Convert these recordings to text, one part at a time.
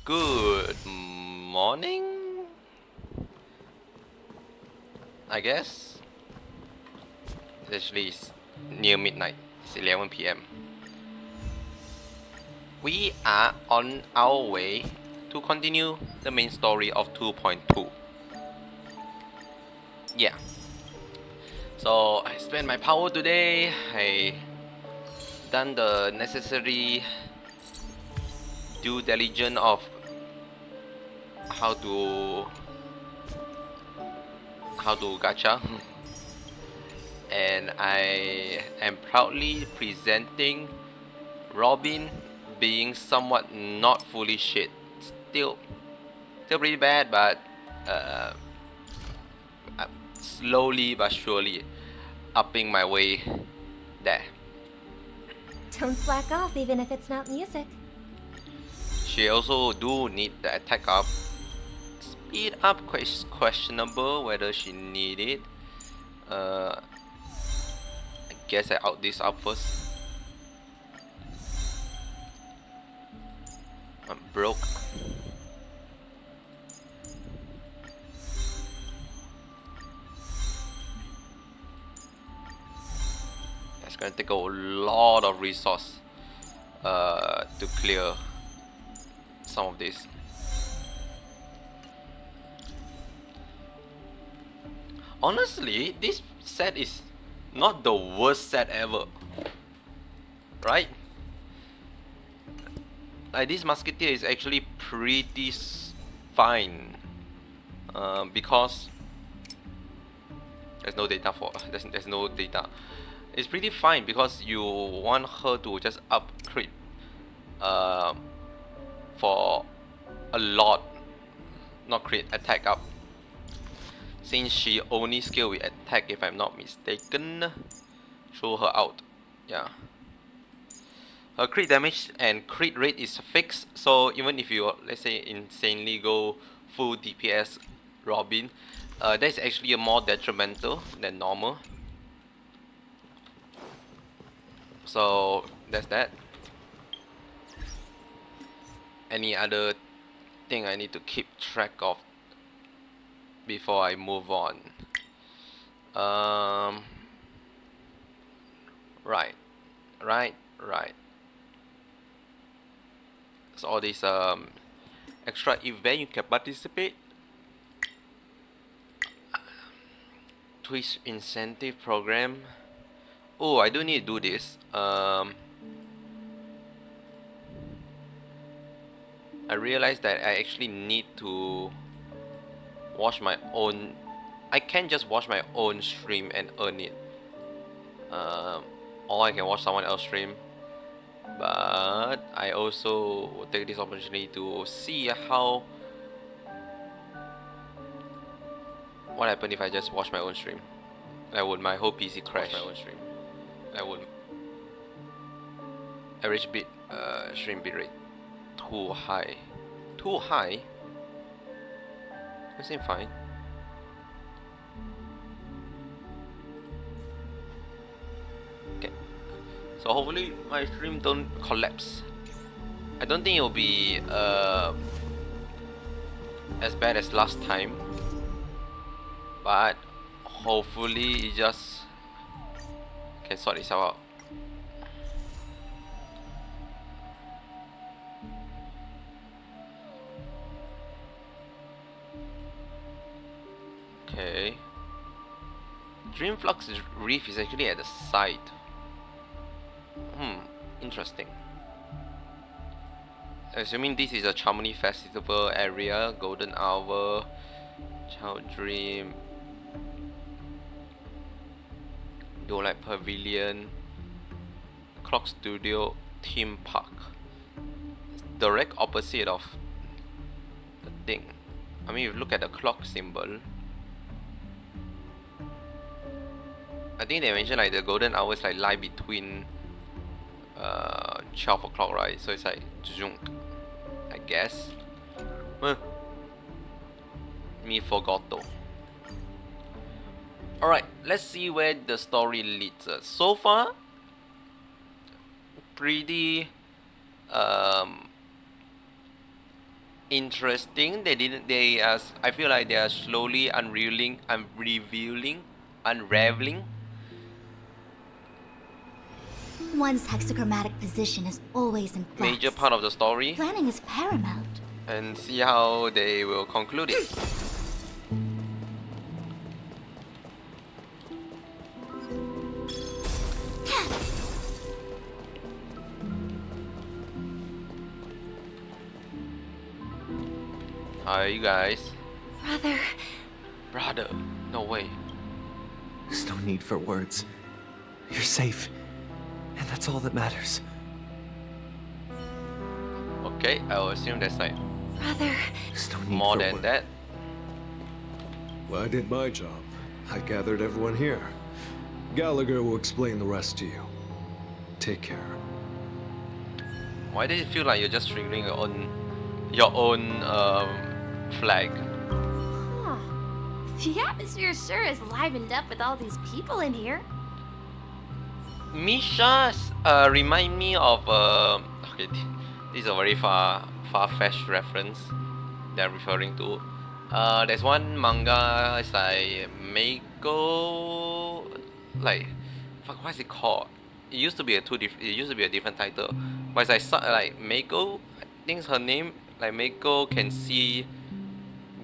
Good morning, I guess. Actually, it's near midnight. It's 11 p.m. We are on our way to continue the main story of 2.2. Yeah. So I spent my power today. I done the necessary due diligence of how to gacha. And I am proudly presenting Robin being somewhat not fully shit. Still pretty bad, but uh, slowly but surely upping my way there. Don't slack off even if it's not music. She also do need the attack up. Speed up questionable whether she need it. I guess I out this up first. I'm broke. It's gonna take a lot of resource to clear some of this. Honestly, this set is not the worst set ever, right? Like this musketeer is actually pretty fine, because there's no data for there's no data. It's pretty fine because you want her to just up crit for a lot, not crit, attack up. Since she only skill with attack, if I'm not mistaken, throw her out. Yeah. Her crit damage and crit rate is fixed, so even if you, let's say, insanely go full DPS Robin, that's actually more detrimental than normal. So that's that. Any other thing I need to keep track of before I move on? Right. So all these extra event you can participate. Twitch incentive program. Oh, I do need to do this. I realized that I actually need to watch my own. I can't just watch my own stream and earn it. Or I can watch someone else stream. But I also will take this opportunity to see how what happen if I just watch my own stream. My whole PC crash. My own stream. I would average bit stream bit rate too high. Too high? That seems fine. Okay. So hopefully my stream don't collapse. I don't think it will be as bad as last time, but hopefully it just can sort itself out. Okay. Dreamflux Reef is actually at the side. Interesting. Assuming this is a Chamonix Festival area, Golden Hour, Child Dream, Light Pavilion, Clock Studio, Theme Park. It's direct opposite of the thing. I mean, if you look at the clock symbol, I think they mentioned like the golden hours like lie between 12 o'clock, right? So it's like zhunk, I guess. Me forgot though. Alright, let's see where the story leads us. So far, pretty interesting. They didn't. They I feel like they are slowly unrevealing, unraveling. One's hexachromatic position is always in flux. Major part of the story, Planning is paramount. and see how they will conclude it. Hi, you guys. Brother, no way. There's no need for words. You're safe. And that's all that matters. Okay, I will assume that's like There's no need more for than words. that. Well, I did my job. I gathered everyone here. Gallagher will explain the rest to you. Take care. Why does it feel like you're just triggering your own flag? Huh. The atmosphere sure is livened up with all these people in here. Misha's remind me of okay, this is a very far-fetched reference that I'm referring to. There's one manga. It's like Meiko, like fuck, what is it called? It used to be a different title, but it's like Meiko. I think it's her name. Like Meiko can see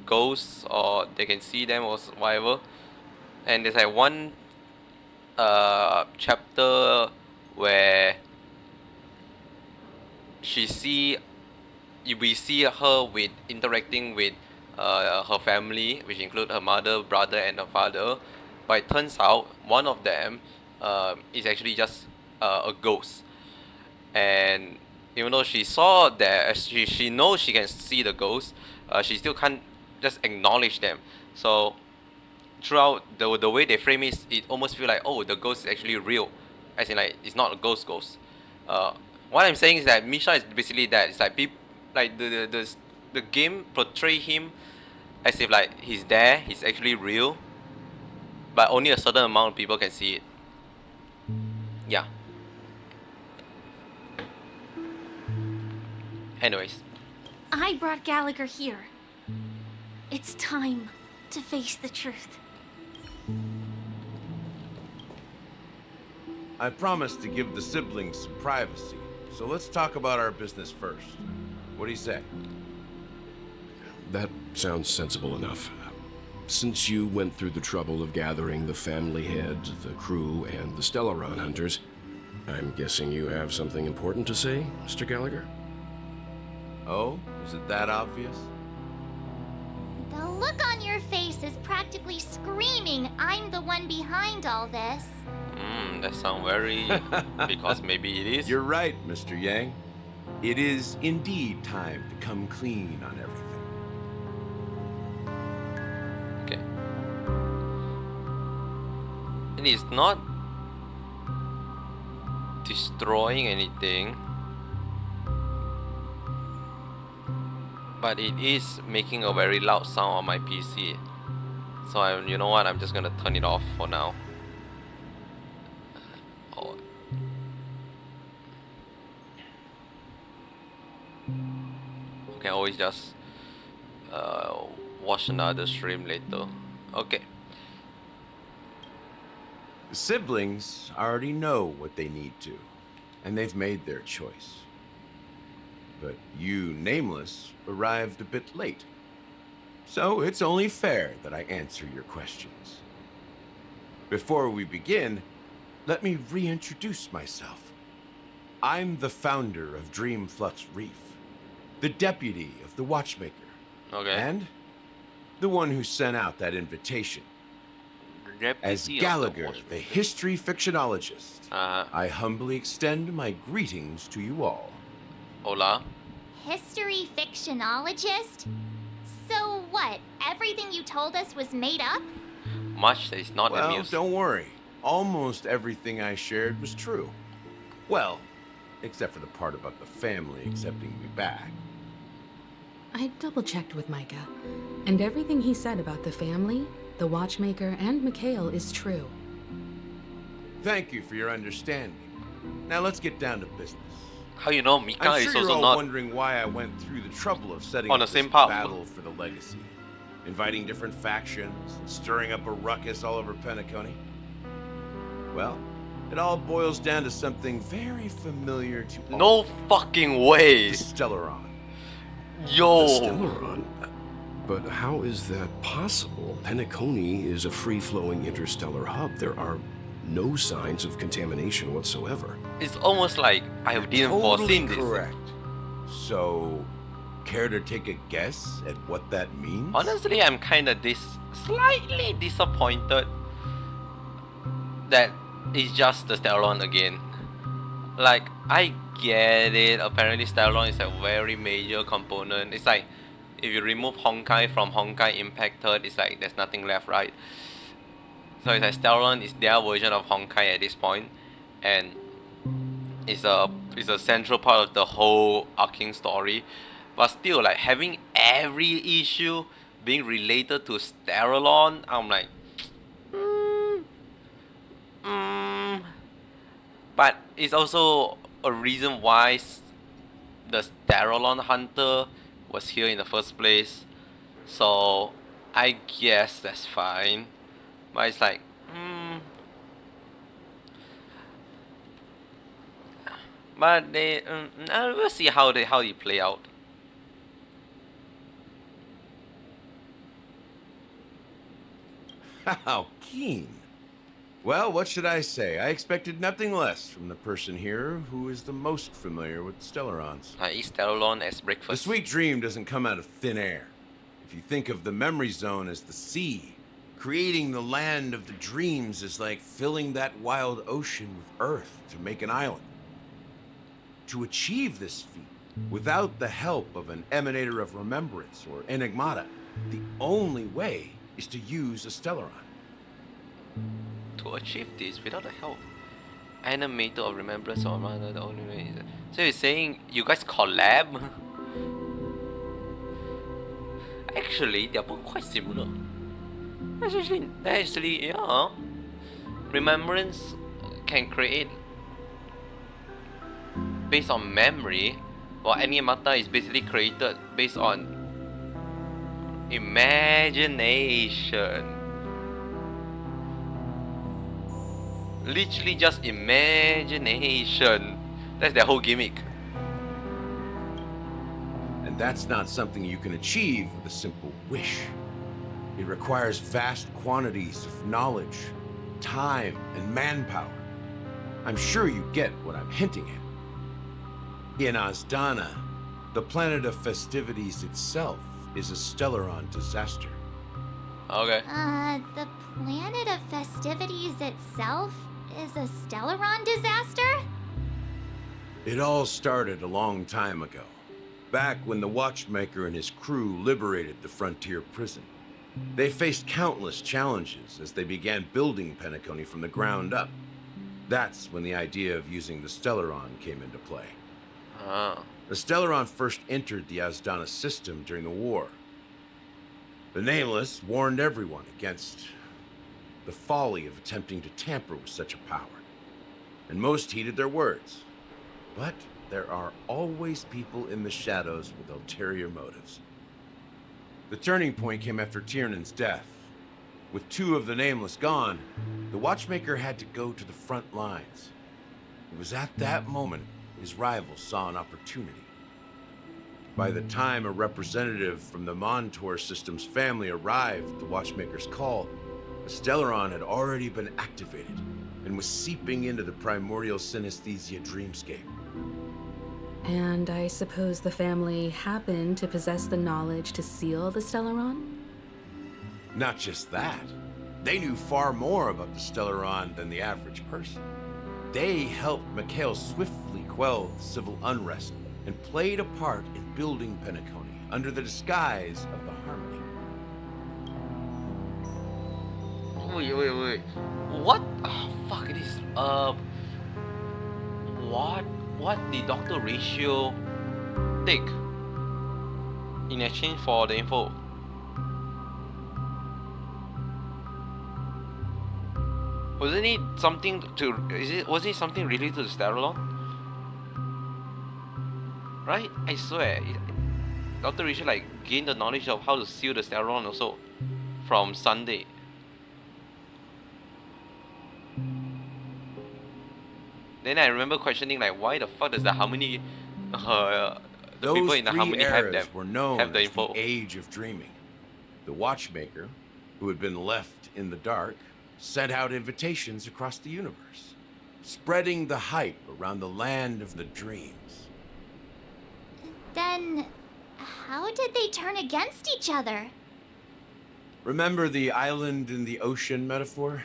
ghosts, or they can see them, or whatever. And there's like one chapter where we see her with interacting with her family, which include her mother, brother, and her father. But it turns out one of them is actually just a ghost. And even though she saw that, she knows she can see the ghost, she still can't just acknowledge them. So throughout the way they frame it almost feel like, oh, the ghost is actually real, as in like it's not a ghost. What I'm saying is that Misha is basically that. It's like the game portray him as if like he's there, he's actually real, but only a certain amount of people can see it. Yeah. Anyways, I brought Gallagher here. It's time to face the truth. I promised to give the siblings some privacy, so let's talk about our business first. What do you say? That sounds sensible enough. Since you went through the trouble of gathering the family head, the crew, and the Stellaron hunters, I'm guessing you have something important to say, Mr. Gallagher? Oh, is it that obvious? The look on your face is practically screaming, I'm the one behind all this. that sounds very because maybe it is. You're right, Mr. Yang. It is indeed time to come clean on everything. Okay. It is not destroying anything, but it is making a very loud sound on my PC. So you know what? I'm just gonna turn it off for now. Oh. Okay, always just watch another stream later. Okay. The siblings already know what they need to, and they've made their choice. But you, Nameless, arrived a bit late. So it's only fair that I answer your questions. Before we begin, let me reintroduce myself. I'm the founder of Dreamflux Reef, the deputy of the Watchmaker, Okay. and the one who sent out that invitation. As Gallagher, the history fictionologist, I humbly extend my greetings to you all. Hola. History fictionologist? So what? Everything you told us was made up? Much is not Well, amused. don't worry. Almost everything I shared was true. Well, except for the part about the family accepting me back. I double-checked with Micah, and everything he said about the family, the Watchmaker, and Mikhail is true. Thank you for your understanding. Now let's get down to business. How you know Mika I'm is sure you're also all not wondering why I went through the trouble of setting on up the same this path. battle for the legacy, inviting different factions, and stirring up a ruckus all over Penacony. Well, it all boils down to something very familiar to all. No fucking way. The Stellaron. Yo. The Stellaron? But how is that possible? Penacony is a free-flowing interstellar hub. There are no signs of contamination whatsoever. It's almost like I didn't Totally foresee this. correct. So, care to take a guess at what that means? Honestly, I'm kind of slightly disappointed that it's just the Stellaron again. Like, I get it. Apparently, Stellaron is a very major component. It's like if you remove Honkai from Honkai Impacted, it's like there's nothing left, right? So it's like Stellaron is their version of Honkai at this point, and it's a central part of the whole arcing story. But still, like having every issue being related to Stellaron, I'm like, But it's also a reason why the Stellaron Hunter was here in the first place. So I guess that's fine. But it's like, But they, we'll see how they play out. How keen. Well, what should I say? I expected nothing less from the person here who is the most familiar with Stellarons. I eat Stellaron as The breakfast. sweet dream doesn't come out of thin air. If you think of the memory zone as the sea, creating the land of the dreams is like filling that wild ocean with earth to make an island. To achieve this feat, without the help of an emanator of remembrance or enigmata, the only way is to use a Stellaron. To achieve this without the help, animator of remembrance or rather the only way is. So you're saying you guys collab? Actually, they're both quite similar. Actually, yeah. Remembrance can create based on memory, while Animata is basically created based on imagination. Literally just imagination. That's their whole gimmick. And that's not something you can achieve with a simple wish. It requires vast quantities of knowledge, time, and manpower. I'm sure you get what I'm hinting at. In Azdana, the planet of festivities itself is a Stellaron disaster. Okay. The planet of festivities itself is a Stellaron disaster? It all started a long time ago, back when the Watchmaker and his crew liberated the frontier prison. They faced countless challenges as they began building Penacony from the ground up. That's when the idea of using the Stellaron came into play. Ah. The Stellaron first entered the Azdana system during the war. The Nameless warned everyone against the folly of attempting to tamper with such a power, and most heeded their words. But there are always people in the shadows with ulterior motives. The turning point came after Tiernan's death. With two of the Nameless gone, the Watchmaker had to go to the front lines. It was at that moment his rivals saw an opportunity. By the time a representative from the Montour Systems family arrived at the Watchmaker's call, the Stellaron had already been activated and was seeping into the primordial synesthesia dreamscape. And I suppose the family happened to possess the knowledge to seal the Stellaron? Not just that. They knew far more about the Stellaron than the average person. They helped Mikhail swiftly quell the civil unrest and played a part in building Penacony under the disguise of the Harmony. Wait. What? Oh, fuck it is. What did Dr. Ratio take in exchange for the info? Was it something related to Stellaron? Right? I swear. Dr. Richard like gained the knowledge of how to seal the Stellaron also from Sunday. Then I remember questioning like, why the fuck does the Harmony, the people Those in the three Harmony have them, eras were known have the as the info? Age of Dreaming. The Watchmaker, who had been left in the dark, sent out invitations across the universe, spreading the hype around the land of the dreams. Then, how did they turn against each other? Remember the island in the ocean metaphor?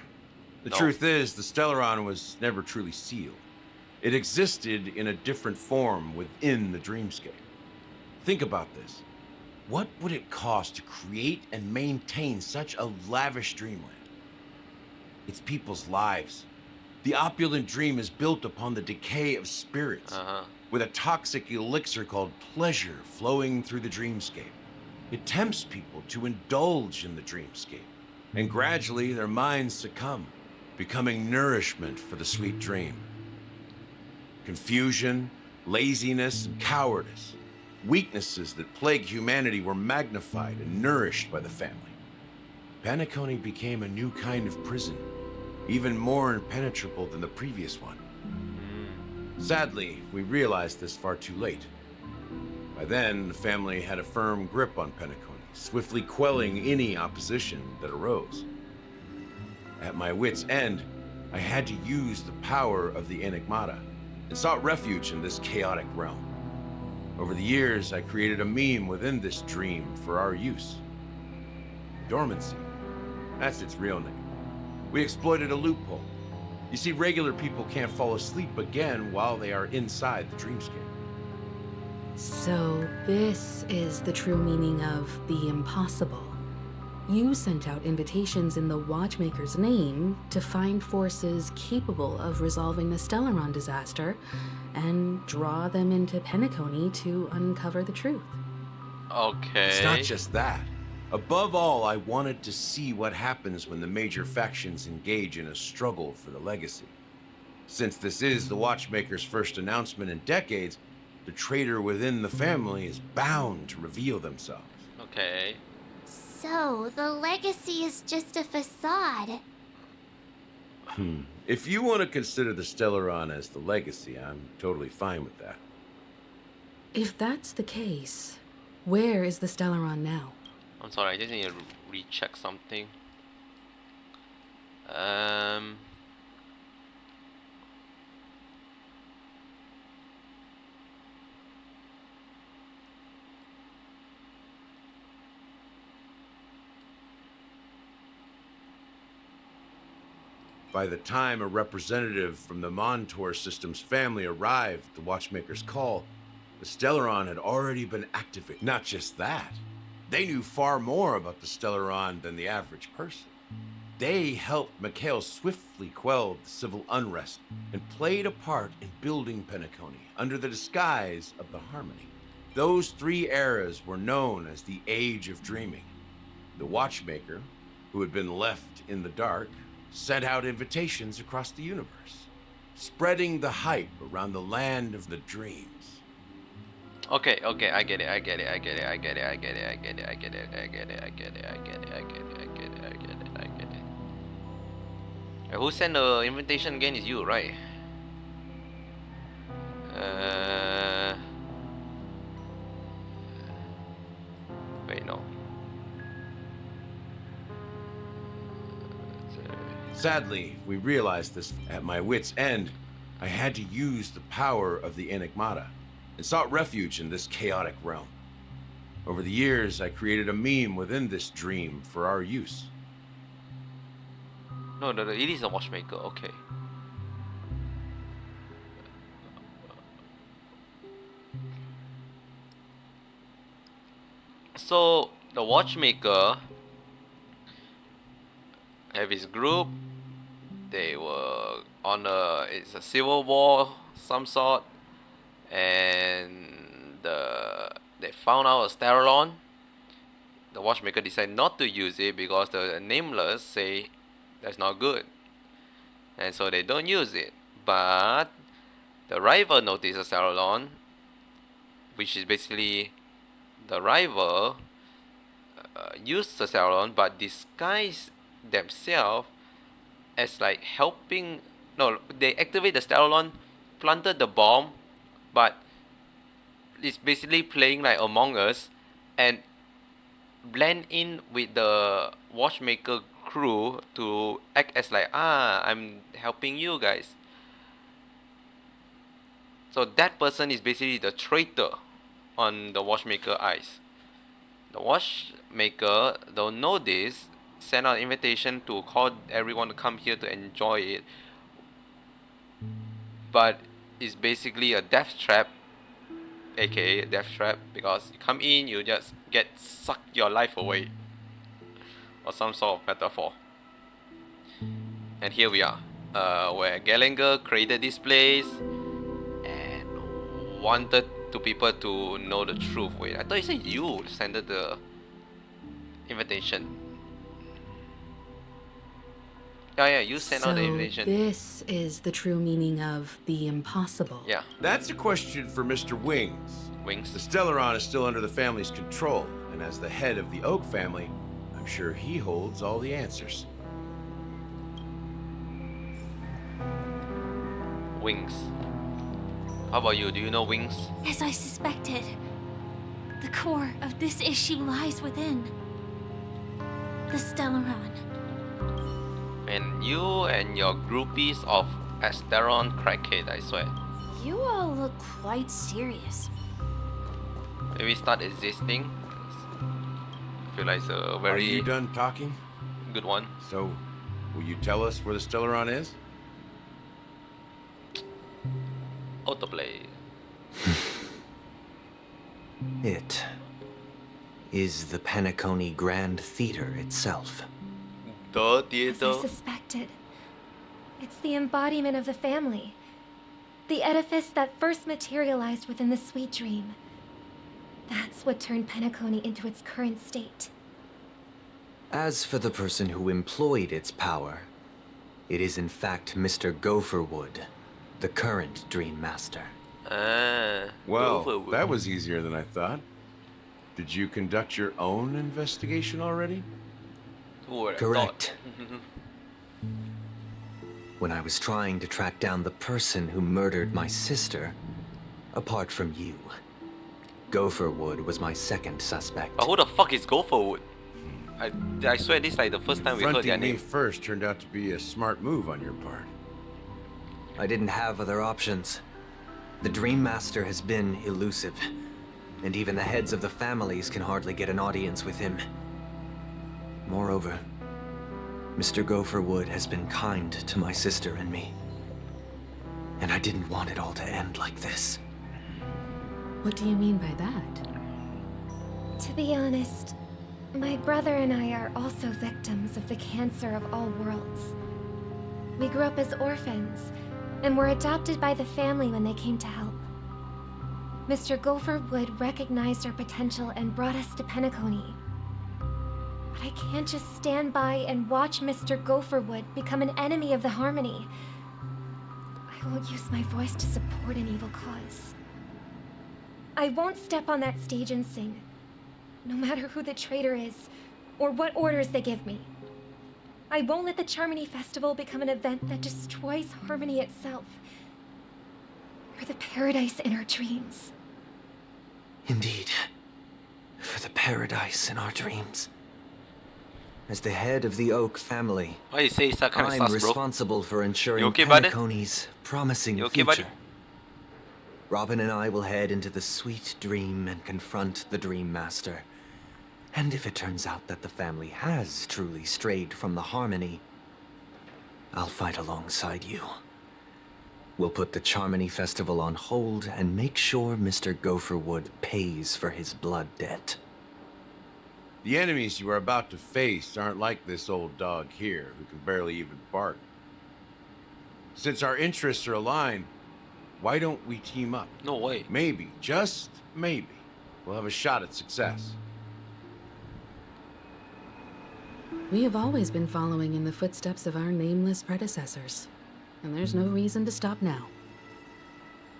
The No. truth is, the Stellaron was never truly sealed. It existed in a different form within the dreamscape. Think about this. What would it cost to create and maintain such a lavish dreamland? It's people's lives. The opulent dream is built upon the decay of spirits, with a toxic elixir called pleasure flowing through the dreamscape. It tempts people to indulge in the dreamscape, and gradually their minds succumb, becoming nourishment for the sweet dream. Confusion, laziness, and cowardice, weaknesses that plague humanity, were magnified and nourished by the family. Penacony became a new kind of prison, even more impenetrable than the previous one. Sadly, we realized this far too late. By then, the family had a firm grip on Penacony, swiftly quelling any opposition that arose. At my wit's end, I had to use the power of the Enigmata, and sought refuge in this chaotic realm. Over the years, I created a meme within this dream for our use. Dormancy. That's its real name. We exploited a loophole. You see, regular people can't fall asleep again while they are inside the dreamscape. So, this is the true meaning of the impossible. You sent out invitations in the Watchmaker's name to find forces capable of resolving the Stellaron disaster and draw them into Penacony to uncover the truth. Okay. It's not just that. Above all, I wanted to see what happens when the major factions engage in a struggle for the legacy. Since this is the Watchmaker's first announcement in decades, the traitor within the family is bound to reveal themselves. Okay. So, the legacy is just a facade. If you want to consider the Stellaron as the legacy, I'm totally fine with that. If that's the case, where is the Stellaron now? I'm sorry, I just need to recheck something. By the time a representative from the Montour Systems family arrived at the Watchmaker's call, the Stellaron had already been activated. Not just that, they knew far more about the Stellaron than the average person. They helped Mikhail swiftly quell the civil unrest and played a part in building Penacony under the disguise of the Harmony. Those three eras were known as the Age of Dreaming. The Watchmaker, who had been left in the dark, sent out invitations across the universe, spreading the hype around the land of the dreams. Okay, I get it, I get it, I get it, I get it, I get it, I get it, I get it, I get it, I get it, I get it, I get it, I get it, I get it, I get it. Who sent the invitation again is you, right? Wait, no. Sadly, we realized this at my wit's end. I had to use the power of the Enigmata, and sought refuge in this chaotic realm. Over the years, I created a meme within this dream for our use. No, it is a Watchmaker, okay. So, the Watchmaker have his group. They were on it's a civil war some sort, and they found out a Stellaron. The Watchmaker decided not to use it because the Nameless say that's not good, and so they don't use it. But the rival noticed a Stellaron, which is basically the rival, use the Stellarion but disguise themselves as like helping. No, they activate the Stellarion, planted the bomb, but it's basically playing like Among Us and blend in with the watchmaker crew to act as like, I'm helping you guys. So that person is basically the traitor on the watchmaker eyes. The watchmaker don't know this, send out an invitation to call everyone to come here to enjoy it, but it's basically a death trap, aka a death trap, because you come in, you just get sucked your life away, or some sort of metaphor. And here we are, where Gallagher created this place and wanted to people to know the truth. Wait, I thought you said you sent the invitation. Yeah, you sent out the invitation. This is the true meaning of the impossible. Yeah. That's a question for Mr. Wings. Wings. The Stellaron is still under the family's control, and as the head of the Oak family, I'm sure he holds all the answers. Wings. How about you? Do you know Wings? As I suspected, the core of this issue lies within the Stellaron. And you and your groupies of Asteron crackhead, I swear. You all look quite serious. Maybe start existing. I feel like it's a Are very you done talking? good one. So, will you tell us where the Stellaron is? Autoplay. It is the Penacony Grand Theater itself. The As theater. I suspected. It's the embodiment of the family. The edifice that first materialized within the sweet dream. That's what turned Penacony into its current state. As for the person who employed its power, it is in fact Mr. Gopherwood, the current Dream Master. Well, Gopherwood. that was easier than I thought. Did you conduct your own investigation already? Who would have Correct. thought? When I was trying to track down the person who murdered my sister, apart from you, Gopherwood was my second suspect. But who the fuck is Gopherwood? I swear this is like the first time we heard their Confronting me name. first turned out to be a smart move on your part. I didn't have other options. The Dream Master has been elusive, and even the heads of the families can hardly get an audience with him. Moreover, Mr. Gopherwood has been kind to my sister and me. And I didn't want it all to end like this. What do you mean by that? To be honest, my brother and I are also victims of the cancer of all worlds. We grew up as orphans, and were adopted by the family when they came to help. Mr. Gopherwood recognized our potential and brought us to Penacony. But I can't just stand by and watch Mr. Gopherwood become an enemy of the Harmony. I won't use my voice to support an evil cause. I won't step on that stage and sing, no matter who the traitor is, or what orders they give me. I won't let the Charmony Festival become an event that destroys Harmony itself, or the paradise in our dreams. Indeed. For the paradise in our dreams. As the head of the Oak family, Why you say that kind of I'm sus, bro? responsible for ensuring You okay, buddy? Penacony's promising You okay, future. buddy? Robin and I will head into the sweet dream and confront the Dream Master. And if it turns out that the family has truly strayed from the Harmony, I'll fight alongside you. We'll put the Charmony Festival on hold and make sure Mr. Gopherwood pays for his blood debt. The enemies you are about to face aren't like this old dog here, who can barely even bark. Since our interests are aligned, why don't we team up? No way. Maybe, just maybe, we'll have a shot at success. We have always been following in the footsteps of our nameless predecessors, and there's no reason to stop now.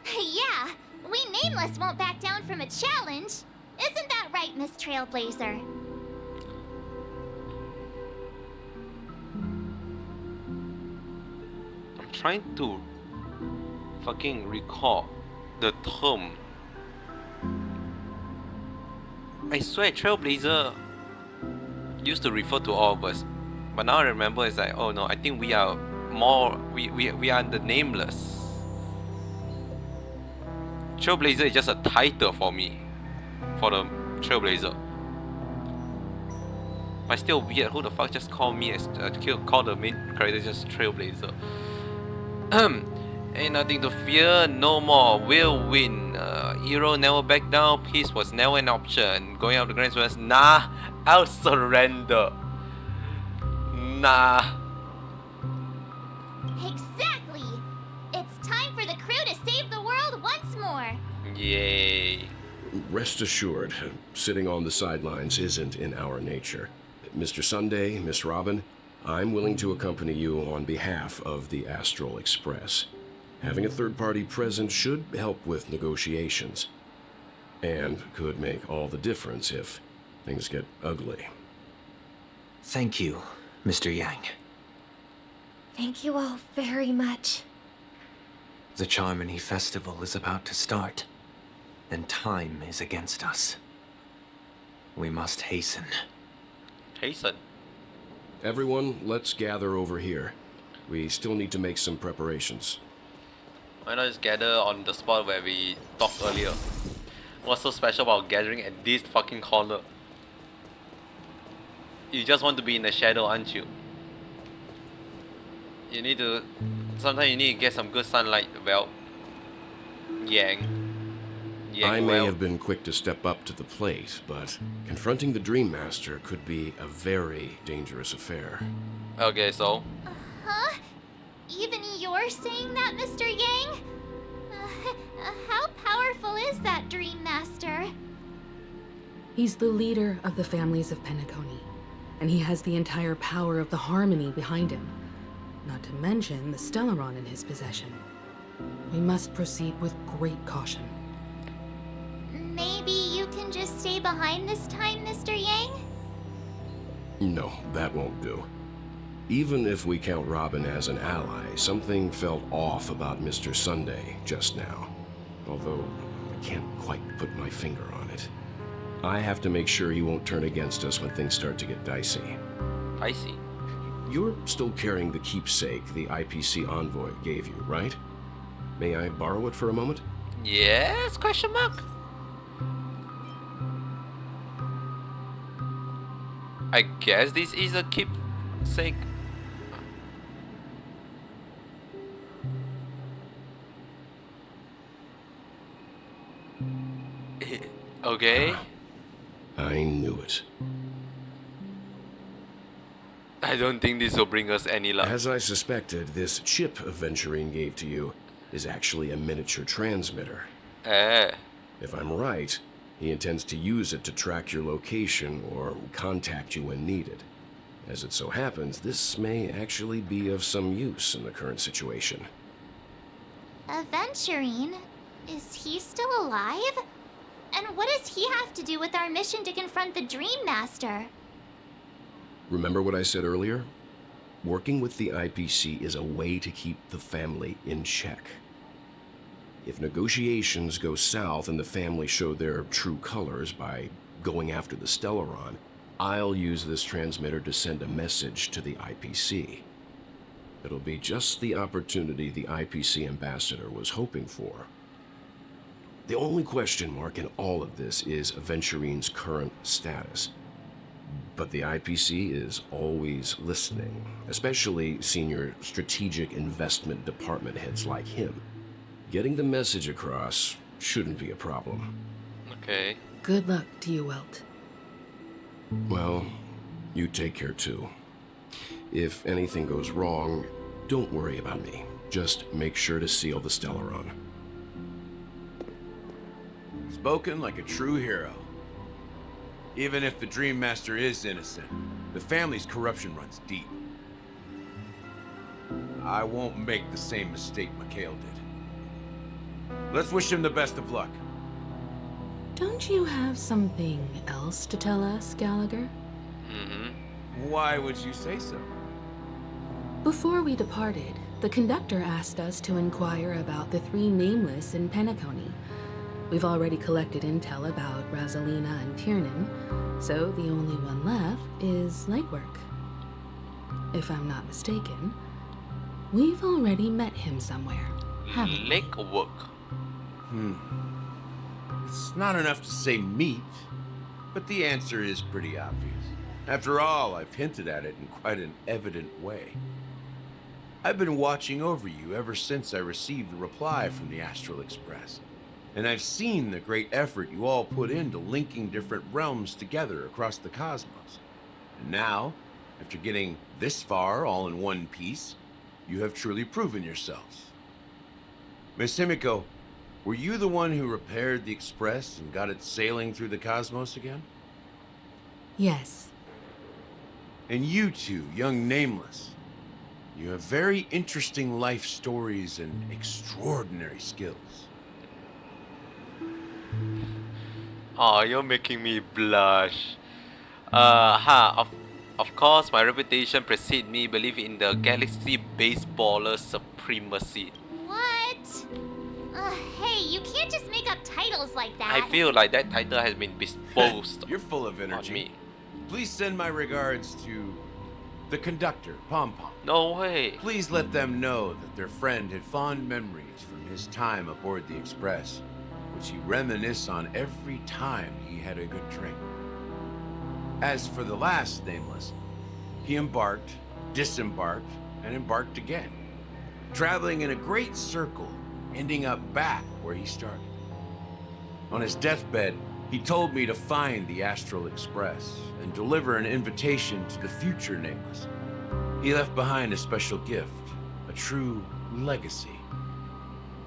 Yeah, We Nameless won't back down from a challenge. Isn't that right, Miss Trailblazer? I'm trying to fucking recall the term. I swear Trailblazer used to refer to all of us. But now I remember it's like, oh no, I think we are more, we are the Nameless. Trailblazer is just a title for me, for the Trailblazer. But still weird, who the fuck just call me as, call the main character just Trailblazer. Ain't nothing to fear, no more, we'll win. Hero never back down, peace was never an option. Going out the Grand West, nah, I'll surrender. Nah. Exactly! It's time for the crew to save the world once more! Yay. Rest assured, sitting on the sidelines isn't in our nature. Mr. Sunday, Miss Robin, I'm willing to accompany you on behalf of the Astral Express. Having a third party present should help with negotiations, and could make all the difference if things get ugly. Thank you, Mr. Yang. Thank you all very much. The Charmony Festival is about to start, and time is against us. We must hasten. Hasten. Everyone, let's gather over here. We still need to make some preparations. Why not just gather on the spot where we talked earlier? What's so special about gathering at this fucking corner? You just want to be in the shadow, aren't you? You need to... Sometimes you need to get some good sunlight. Well... Yang. I may have been quick to step up to the plate, but confronting the Dream Master could be a very dangerous affair. Okay, so... Huh? Even you're saying that, Mr. Yang? How powerful is that Dream Master? He's the leader of the families of Penacony, and he has the entire power of the Harmony behind him. Not to mention the Stellaron in his possession. We must proceed with great caution. Maybe you can just stay behind this time, Mr. Yang? No, that won't do. Even if we count Robin as an ally, something felt off about Mr. Sunday just now. Although, I can't quite put my finger on it. I have to make sure he won't turn against us when things start to get dicey. Dicey? You're still carrying the keepsake the IPC envoy gave you, right? May I borrow it for a moment? Yes? Question mark? I guess this is a keepsake. Okay. I knew it. I don't think this will bring us any luck. As I suspected, this chip Aventurine gave to you is actually a miniature transmitter. If I'm right, he intends to use it to track your location or contact you when needed. As it so happens, this may actually be of some use in the current situation. Aventurine? Is he still alive? And what does he have to do with our mission to confront the Dream Master? Remember what I said earlier? Working with the IPC is a way to keep the family in check. If negotiations go south and the family show their true colors by going after the Stellaron, I'll use this transmitter to send a message to the IPC. It'll be just the opportunity the IPC ambassador was hoping for. The only question mark in all of this is Aventurine's current status. But the IPC is always listening, especially senior strategic investment department heads like him. Getting the message across shouldn't be a problem. Okay. Good luck to you, Welt. Well, you take care too. If anything goes wrong, don't worry about me. Just make sure to seal the Stellaron. Spoken like a true hero. Even if the Dream Master is innocent, the family's corruption runs deep. I won't make the same mistake Mikhail did. Let's wish him the best of luck. Don't you have something else to tell us, Gallagher? Why would you say so? Before we departed, the conductor asked us to inquire about the three nameless in Penacony. We've already collected intel about Rosalina and Tiernan, so the only one left is Legwork. If I'm not mistaken, we've already met him somewhere, haven't we? Legwork. It's not enough to say meet, but the answer is pretty obvious. After all, I've hinted at it in quite an evident way. I've been watching over you ever since I received the reply from the Astral Express, and I've seen the great effort you all put into linking different realms together across the cosmos. And now, after getting this far all in one piece, you have truly proven yourselves. Miss Himiko, were you the one who repaired the Express and got it sailing through the cosmos again? Yes. And you two, young Nameless, you have very interesting life stories and extraordinary skills. Oh, you're making me blush. Of course, my reputation precedes me believe in the galaxy baseballer supremacy. What? Hey, you can't just make up titles like that. I feel like that title has been bestowed You're full of on energy. me. Please send my regards to the conductor, Pom Pom. No way. Please let them know that their friend had fond memories from his time aboard the Express, which he reminisced on every time he had a good drink. As for the last Nameless, he embarked, disembarked, and embarked again, traveling in a great circle, ending up back where he started. On his deathbed, he told me to find the Astral Express and deliver an invitation to the future Nameless. He left behind a special gift, a true legacy.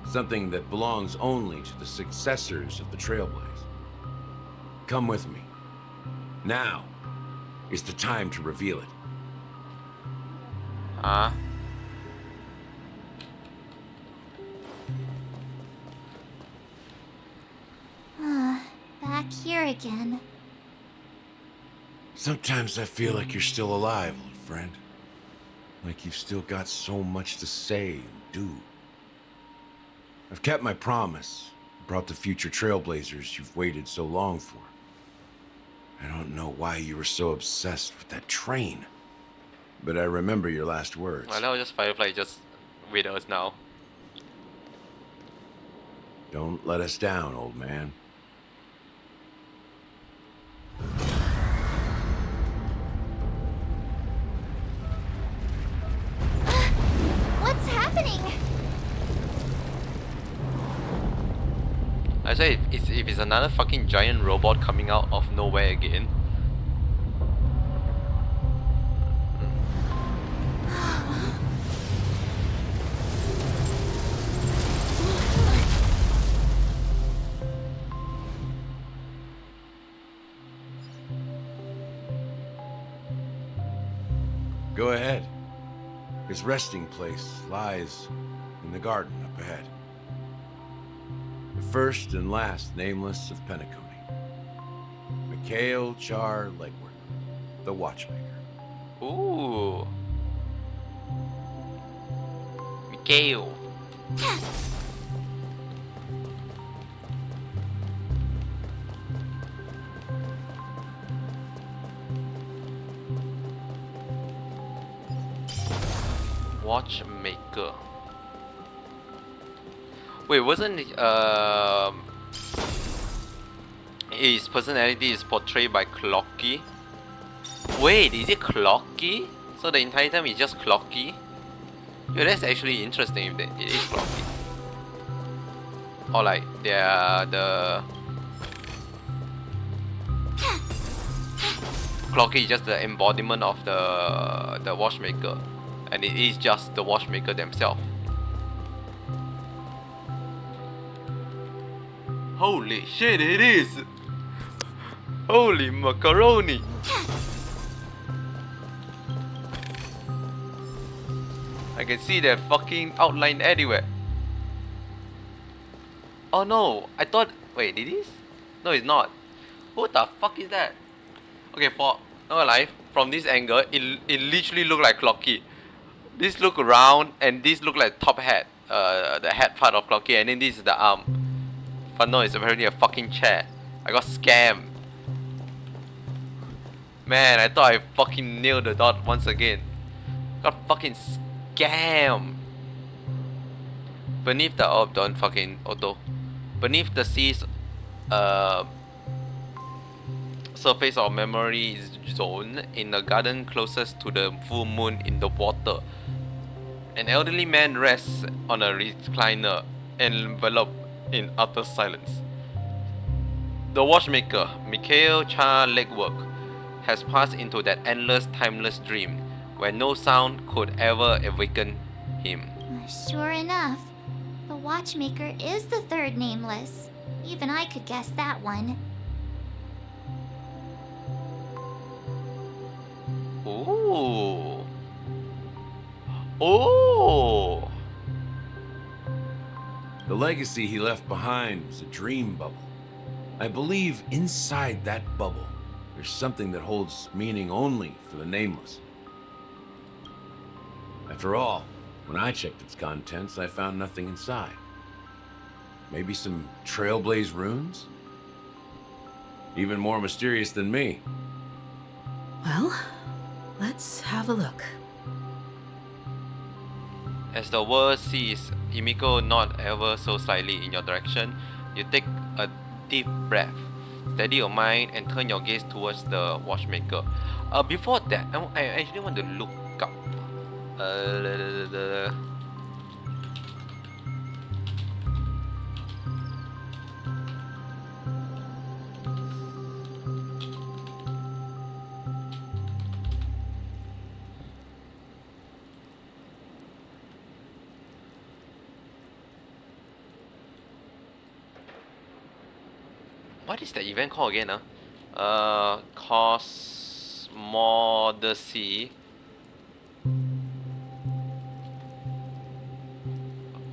Something that belongs only to the successors of the Trailblaze. Come with me. Now is the time to reveal it. Huh? Back here again. Sometimes I feel like you're still alive, old friend. Like you've still got so much to say and do. I've kept my promise, brought the future Trailblazers you've waited so long for. I don't know why you were so obsessed with that train, but I remember your last words. I know, just Firefly just with us now. Don't let us down, old man. What's happening? I say if it's another fucking giant robot coming out of nowhere again. Go ahead. His resting place lies in the garden up ahead. The first and last Nameless of Penacony. Mikhail Char Legwork, the Watchmaker. Ooh. Mikhail. Watchmaker. Wait, wasn't it, his personality is portrayed by Clocky? Wait, is it Clocky? So the entire time it's just Clocky? Yeah, that's actually interesting if it is Clocky. Or like they are the Clocky is just the embodiment of the Watchmaker, and it is just the Watchmaker themselves. Holy shit, it is! Holy macaroni! I can see that fucking outline anywhere. Oh no, I thought. Wait, it is? No, it's not. What the fuck is that? Okay, for no life, from this angle, it literally look like Clocky. This look round, and this look like top hat. The head part of Clocky, and then this is the arm. But no, it's apparently a fucking chair. I got scammed. Man, I thought I fucking nailed the dot once again. Got fucking scammed. Beneath the don't fucking auto. Beneath the sea's surface of memory zone in the garden closest to the full moon in the water. An elderly man rests on a recliner, enveloped in utter silence. The watchmaker, Mikhail Cha legwork, has passed into that endless, timeless dream where no sound could ever awaken him. Sure enough, the watchmaker is the third nameless. Even I could guess that one. Ooh. Oh. The legacy he left behind was a dream bubble. I believe inside that bubble, there's something that holds meaning only for the nameless. After all, when I checked its contents, I found nothing inside. Maybe some trailblaze runes? Even more mysterious than me. Well, let's have a look. As the world sees Himiko nod ever so slightly in your direction, you take a deep breath, steady your mind, and turn your gaze towards the watchmaker. Before that, I actually want to look up. What is the event called again? Cosmodesy.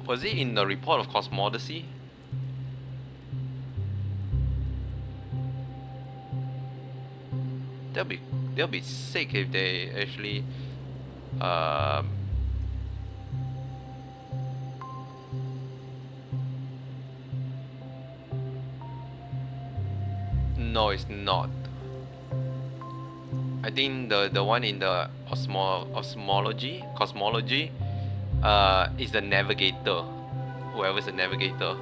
Was it in the report of Cosmodesy? That'll be sick if they actually no, it's not. I think the one in the cosmology is the navigator. Whoever's the navigator.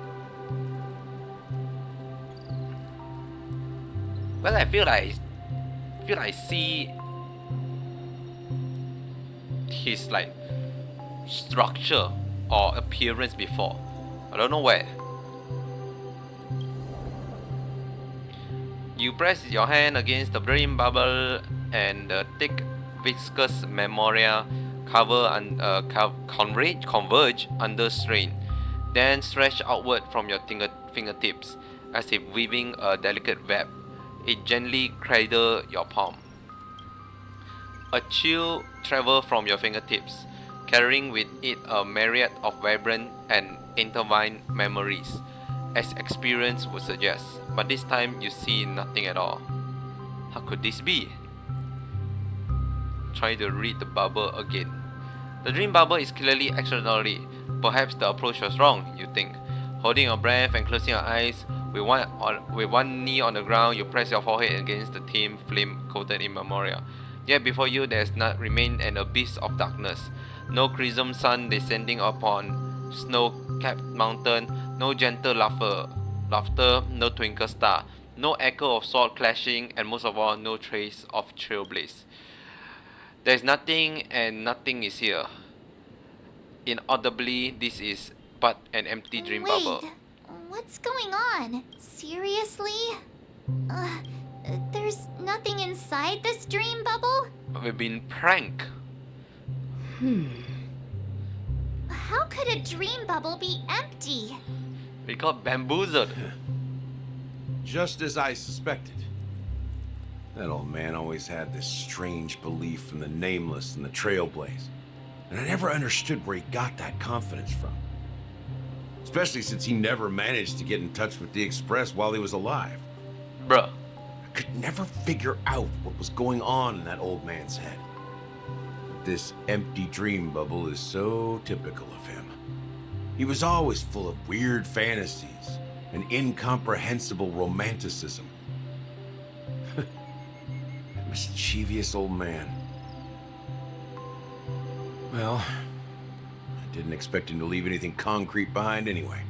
Well, I feel like I see his like structure or appearance before. I don't know where. You press your hand against the dream bubble, and the thick, viscous memoria converge under strain, then stretch outward from your fingertips, as if weaving a delicate web. It gently cradles your palm. A chill travels from your fingertips, carrying with it a myriad of vibrant and intertwined memories, as experience would suggest, but this time you see nothing at all. How could this be? Try to read the bubble again. The dream bubble is clearly extraordinary. Perhaps the approach was wrong, you think. Holding your breath and closing your eyes, with one knee on the ground, you press your forehead against the thin flame coated in memoria. Yet before you there has not remained an abyss of darkness. No crimson sun descending upon snow-capped mountain, no gentle laughter, no twinkle star, no echo of sword clashing, and most of all, no trace of trailblaze. There is nothing, and nothing is here. Inaudibly, this is but an empty dream bubble. What's going on? Seriously? There's nothing inside this dream bubble? We've been pranked. How could a dream bubble be empty? We got bamboozled. Just as I suspected. That old man always had this strange belief in the nameless and the trailblaze. And I never understood where he got that confidence from. Especially since he never managed to get in touch with the Express while he was alive. Bruh. I could never figure out what was going on in that old man's head. This empty dream bubble is so typical of him. He was always full of weird fantasies and incomprehensible romanticism. Mischievous old man. Well, I didn't expect him to leave anything concrete behind anyway.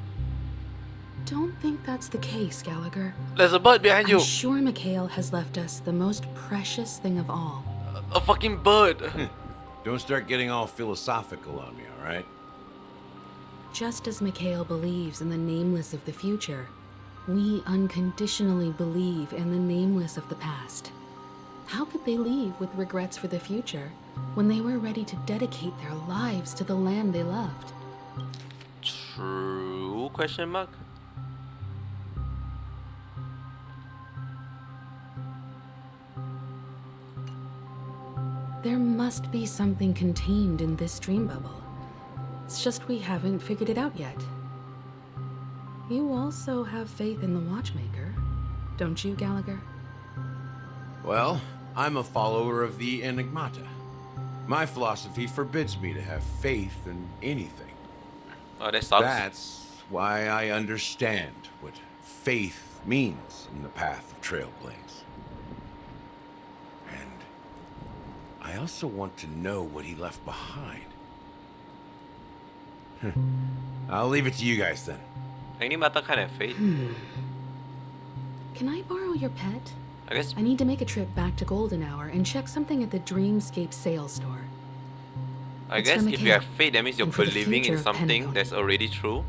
Don't think that's the case, Gallagher. There's a bird behind I'm you. sure Mikhail has left us the most precious thing of all. A fucking bird. Don't start getting all philosophical on me, all right? Just as Mikhail believes in the nameless of the future, we unconditionally believe in the nameless of the past. How could they leave with regrets for the future when they were ready to dedicate their lives to the land they loved? True? Question mark. There must be something contained in this dream bubble. It's just we haven't figured it out yet. You also have faith in the Watchmaker, don't you, Gallagher? Well, I'm a follower of the Enigmata. My philosophy forbids me to have faith in anything. Oh, that sucks. That's why I understand what faith means in the path of Trailblaze. And I also want to know what he left behind. I'll leave it to you guys then. Any matter kind of fate. Can I borrow your pet? I guess. I need to make a trip back to Golden Hour and check something at the Dreamscape sales store. I It's guess from if you have Mikhail, faith, that means you're and for the believing future in of something Penacony. that's already true.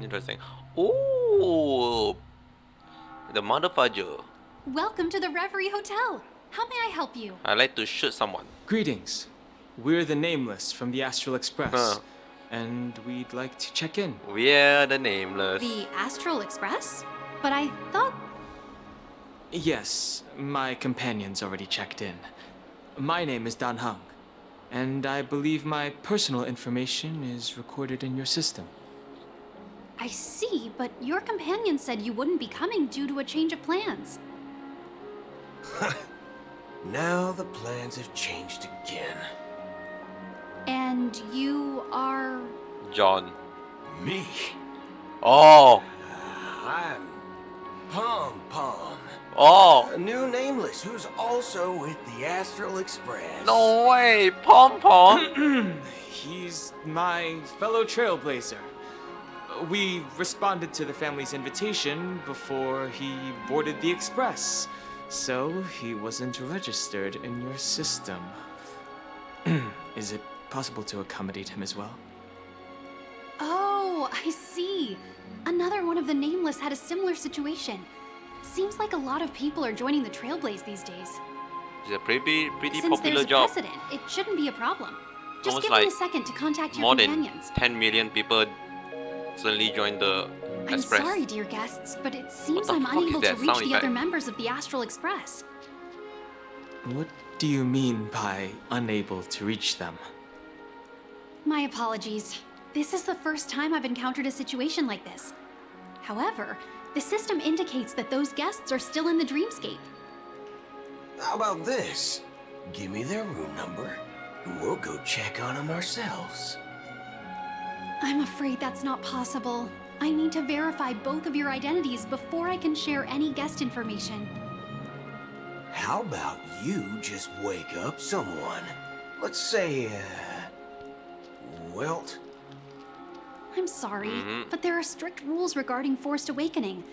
Interesting. Ooh, the motherfucker. Welcome to the Reverie Hotel. How may I help you? I like to shoot someone. Greetings. We're the Nameless from the Astral Express. Huh. And we'd like to check in. We're the nameless. The Astral Express? But I thought... Yes, my companion's already checked in. My name is Dan Hung, and I believe my personal information is recorded in your system. I see, but your companion said you wouldn't be coming due to a change of plans. Now the plans have changed again. And you are... John. Me? Oh. I'm Pom Pom. Oh. A new nameless who's also with the Astral Express. No way. Pom Pom. He's my fellow trailblazer. We responded to the family's invitation before he boarded the express, so he wasn't registered in your system. Is it possible to accommodate him as well? Oh, I see. Another one of the Nameless had a similar situation. Seems like a lot of people are joining the Trailblaze these days. It's a pretty Since popular there's a job. precedent, it shouldn't be a problem. Just Almost give me like a second to contact your More companions. than 10 million people suddenly joined the I'm Express. sorry, dear guests, but it seems the I'm fuck is unable that to reach sound the effect? other members of the Astral Express. What do you mean by unable to reach them? My apologies. This is the first time I've encountered a situation like this. However, the system indicates that those guests are still in the dreamscape. How about this? Give me their room number, and we'll go check on them ourselves. I'm afraid that's not possible. I need to verify both of your identities before I can share any guest information. How about you just wake up someone? Let's say, Welt? I'm sorry, Mm-hmm. but there are strict rules regarding forced awakening.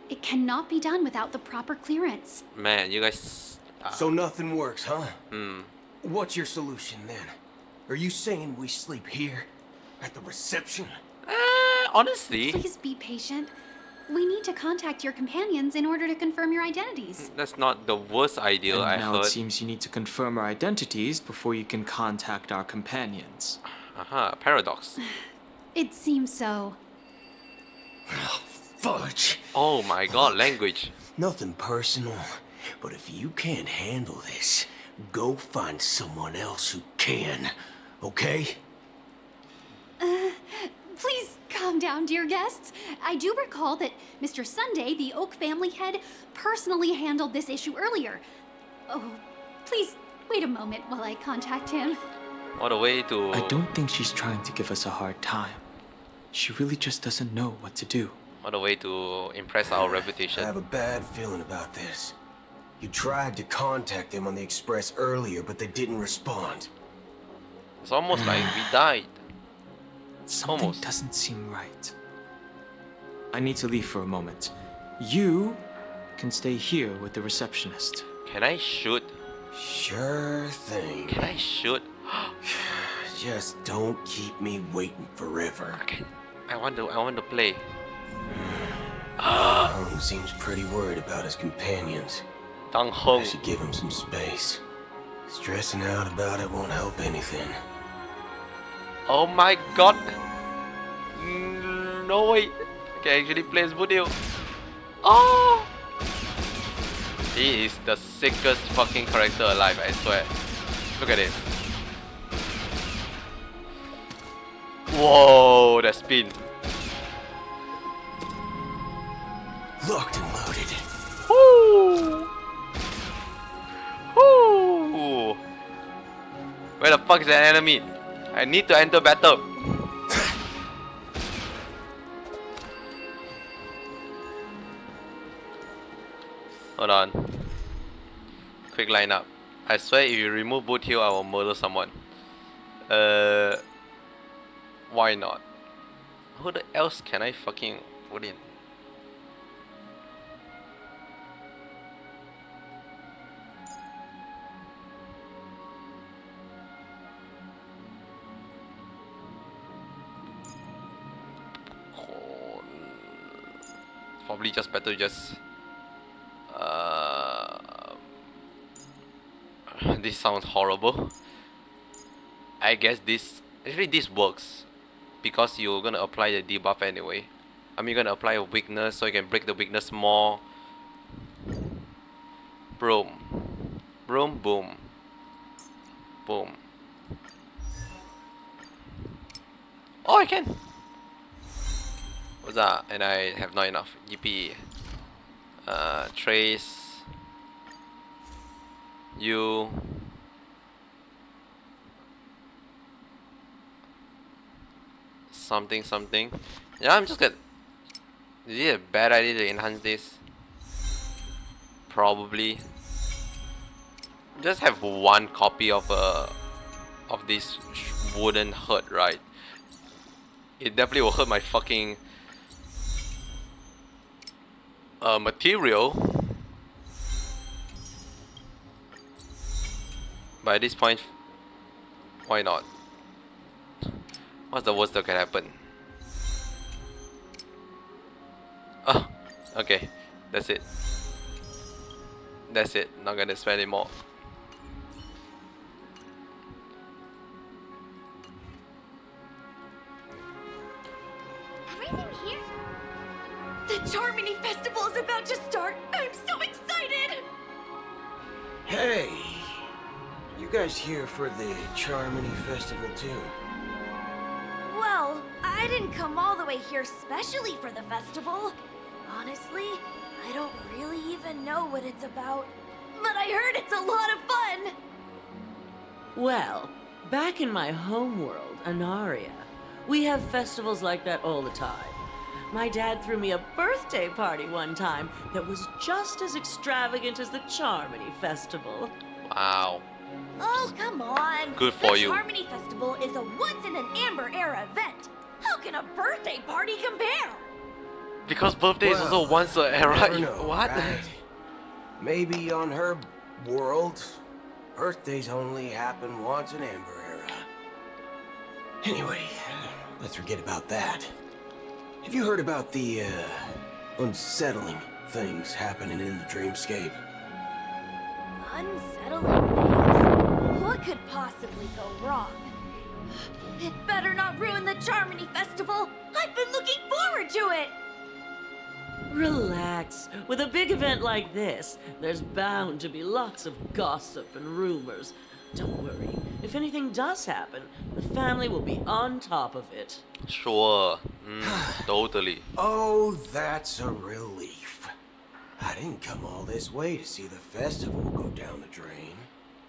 It cannot be done without the proper clearance. Man, you guys. So nothing works, huh? Hmm. What's your solution then? Are you saying we sleep here? At the reception? Honestly, Please be patient. We need to contact your companions in order to confirm your identities. that's not the worst idea And I now heard. it seems you need to confirm our identities before you can contact our companions. Paradox. It seems so. Fudge! Oh my god, language. Nothing personal, but if you can't handle this, go find someone else who can, okay? Please calm down, dear guests. I do recall that Mr. Sunday, the Oak family head, personally handled this issue earlier. Oh, please wait a moment while I contact him. What a way to... I don't think she's trying to give us a hard time. She really just doesn't know what to do. What a way to impress our I reputation. have a bad feeling about this. You tried to contact them on the Express earlier, but they didn't respond. It's almost like we died. Something Almost. doesn't seem right. I need to leave for a moment. You can stay here with the receptionist. Can I shoot? Sure thing. Can I shoot? Just don't keep me waiting forever. Okay. I want to play. Hong seems pretty worried about his companions. Dang I Hong. should give him some space. Stressing out about it won't help anything. Oh my god. No way. I can actually play as Budil. Oh. He is the sickest fucking character alive, I swear. Look at this. Whoa, that spin. Locked and loaded. Woo! Woo! Where the fuck is that enemy? I need to enter battle. Hold on. Quick lineup. I swear if you remove boot heal, I will murder someone. Why not? Who the else can I fucking put in? Probably just better just this sounds horrible. I guess this works because you're gonna apply the debuff anyway. I mean, you're gonna apply a weakness so you can break the weakness more. Boom, boom, boom, boom. Oh, I can. What's that? And I have not enough. GP. Trace. You. Something, something. Yeah, I'm just gonna. Is it a bad idea to enhance this? Probably. Just have one copy of this wouldn't hurt, right? It definitely will hurt my fucking material. But at this point, why not? What's the worst that can happen? Oh, okay, that's it. That's it, not gonna spend anymore. Everything here? The Charmony Festival is about to start! I'm so excited! Hey! You guys here for the Charmony Festival too? Well, I didn't come all the way here specially for the festival. Honestly, I don't really even know what it's about. But I heard it's a lot of fun! Well, back in my home world, Anaria, we have festivals like that all the time. My dad threw me a birthday party one time that was just as extravagant as the Charmony Festival. Wow. Oh, come on! Good for you. The Charmony Festival is a once-in-an-Amber Era event. How can a birthday party compare? Because birthday is also once a era. Never know, What? right? Maybe on her world, birthdays only happen once in Amber Era. Anyway, let's forget about that. Have you heard about the, unsettling things happening in the dreamscape? Unsettling things? What could possibly go wrong? It better not ruin the Charmony Festival! I've been looking forward to it! Relax. With a big event like this, there's bound to be lots of gossip and rumors. Don't worry. If anything does happen, the family will be on top of it. Sure. Totally. Oh, that's a relief. I didn't come all this way to see the festival go down the drain.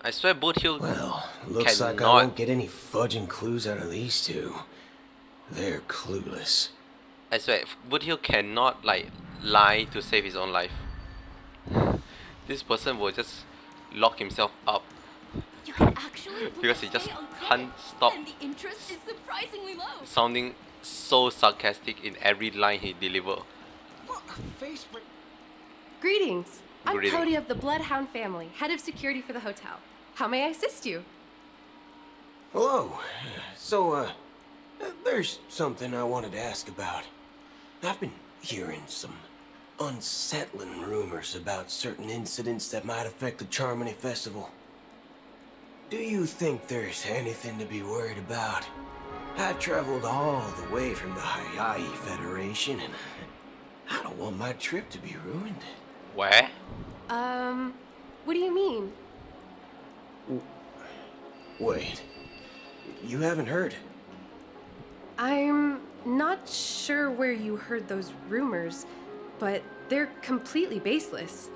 I swear Boothill Well, looks like I cannot. won't get any fudging clues out of these two. They're clueless. I swear Boothill cannot like lie to save his own life. This person will just lock himself up You can actually because he just can't stop and the interest is surprisingly low. sounding so sarcastic in every line he deliver. Greetings. I'm Greetings. Cody of the Bloodhound family, head of security for the hotel. How may I assist you? Hello. So, there's something I wanted to ask about. I've been hearing some unsettling rumors about certain incidents that might affect the Charmony Festival. Do you think there's anything to be worried about? I've traveled all the way from the Hayaii Federation, and I don't want my trip to be ruined. Where? What do you mean? Wait. You haven't heard? I'm not sure where you heard those rumors, but they're completely baseless.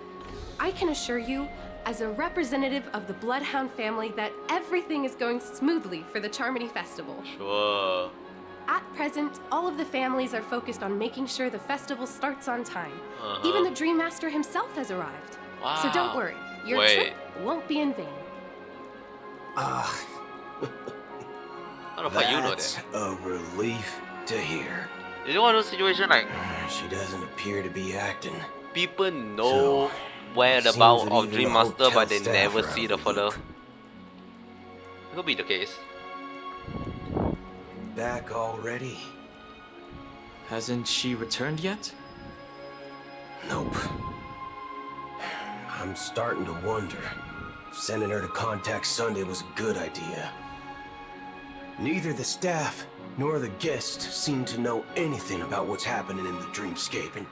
I can assure you, as a representative of the Bloodhound family, that everything is going smoothly for the Charmony Festival. Sure. At present, all of the families are focused on making sure the festival starts on time. Even the Dream Master himself has arrived. So don't Wow. worry, your Wait. trip won't be in vain. Ah, How the fuck you know that's that? a relief to hear. It's one of those situations like She doesn't appear to be acting. people know So, whereabouts seems that of even Dream the Master, hotel but they staff never are see out the of the further. loop. It could be the case. Back already? Hasn't she returned yet? Nope. I'm starting to wonder if sending her to contact Sunday was a good idea. Neither the staff nor the guests seem to know anything about what's happening in the dreamscape, and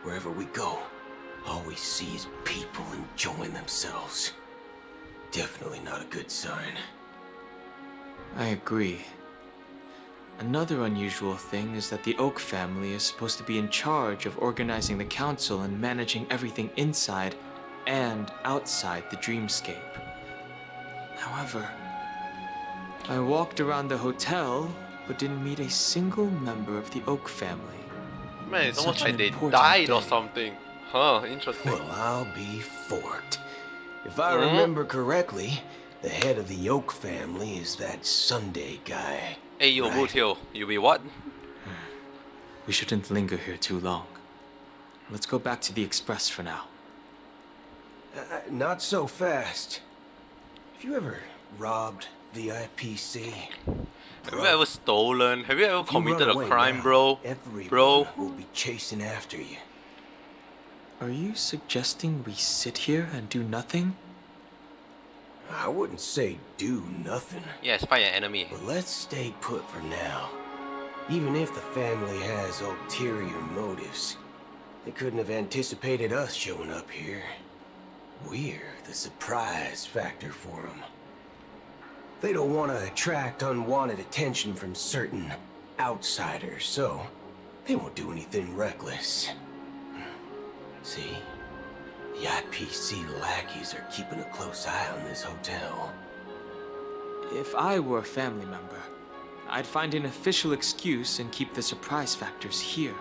wherever we go, all we see is people enjoying themselves. Definitely not a good sign. I agree. Another unusual thing is that the Oak family is supposed to be in charge of organizing the council and managing everything inside and outside the dreamscape. However, I walked around the hotel but didn't meet a single member of the Oak family. Man, it's almost Such an like they important died or day. something. Huh, interesting. Well, I'll be forked. If I remember correctly, the head of the Oak family is that Sunday guy. Hey, yo, right? Boothill, you be what? We shouldn't linger here too long. Let's go back to the Express for now. Not so fast. Have you ever robbed the IPC? Have you ever stolen? Have you ever If you committed run a away crime, now, bro? Everyone Bro? will be chasing after you. Are you suggesting we sit here and do nothing? I wouldn't say do nothing, Yes, fight an enemy. but let's stay put for now. Even if the family has ulterior motives, they couldn't have anticipated us showing up here. We're the surprise factor for them. They don't want to attract unwanted attention from certain outsiders, so they won't do anything reckless. See? The IPC lackeys are keeping a close eye on this hotel. If I were a family member, I'd find an official excuse and keep the surprise factors here.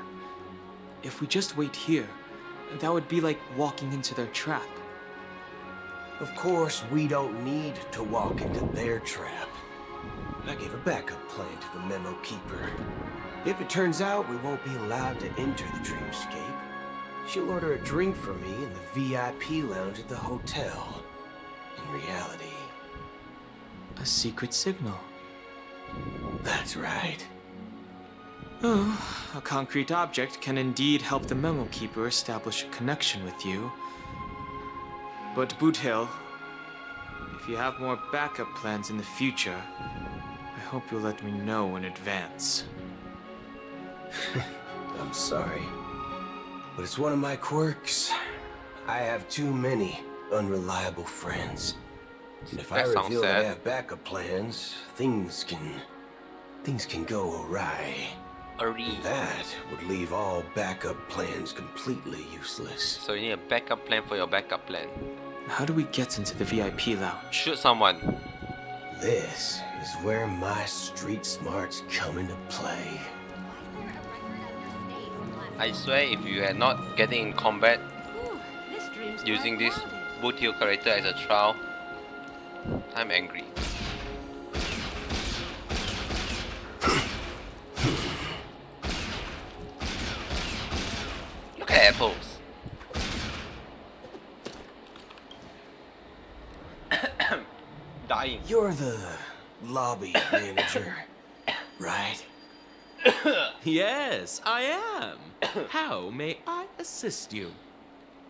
If we just wait here, that would be like walking into their trap. Of course, we don't need to walk into their trap. I gave a backup plan to the memo keeper. If it turns out we won't be allowed to enter the dreamscape, she'll order a drink for me in the VIP lounge at the hotel. In reality, A secret signal. that's right. Oh, a concrete object can indeed help the memo keeper establish a connection with you. But Boothill, if you have more backup plans in the future, I hope you'll let me know in advance. I'm sorry, but it's one of my quirks. I have too many unreliable friends. And if I That sounds reveal that I sad. have backup plans, things can go awry. And that would leave all backup plans completely useless. So you need a backup plan for your backup plan. How do we get into the VIP lounge? Shoot someone. This is where my street smarts come into play. I swear if you had not getting in combat using this boot heel character as a trial, I'm angry. Look at apples. Dying. You're the lobby manager, right? Yes, I am. How may I assist you?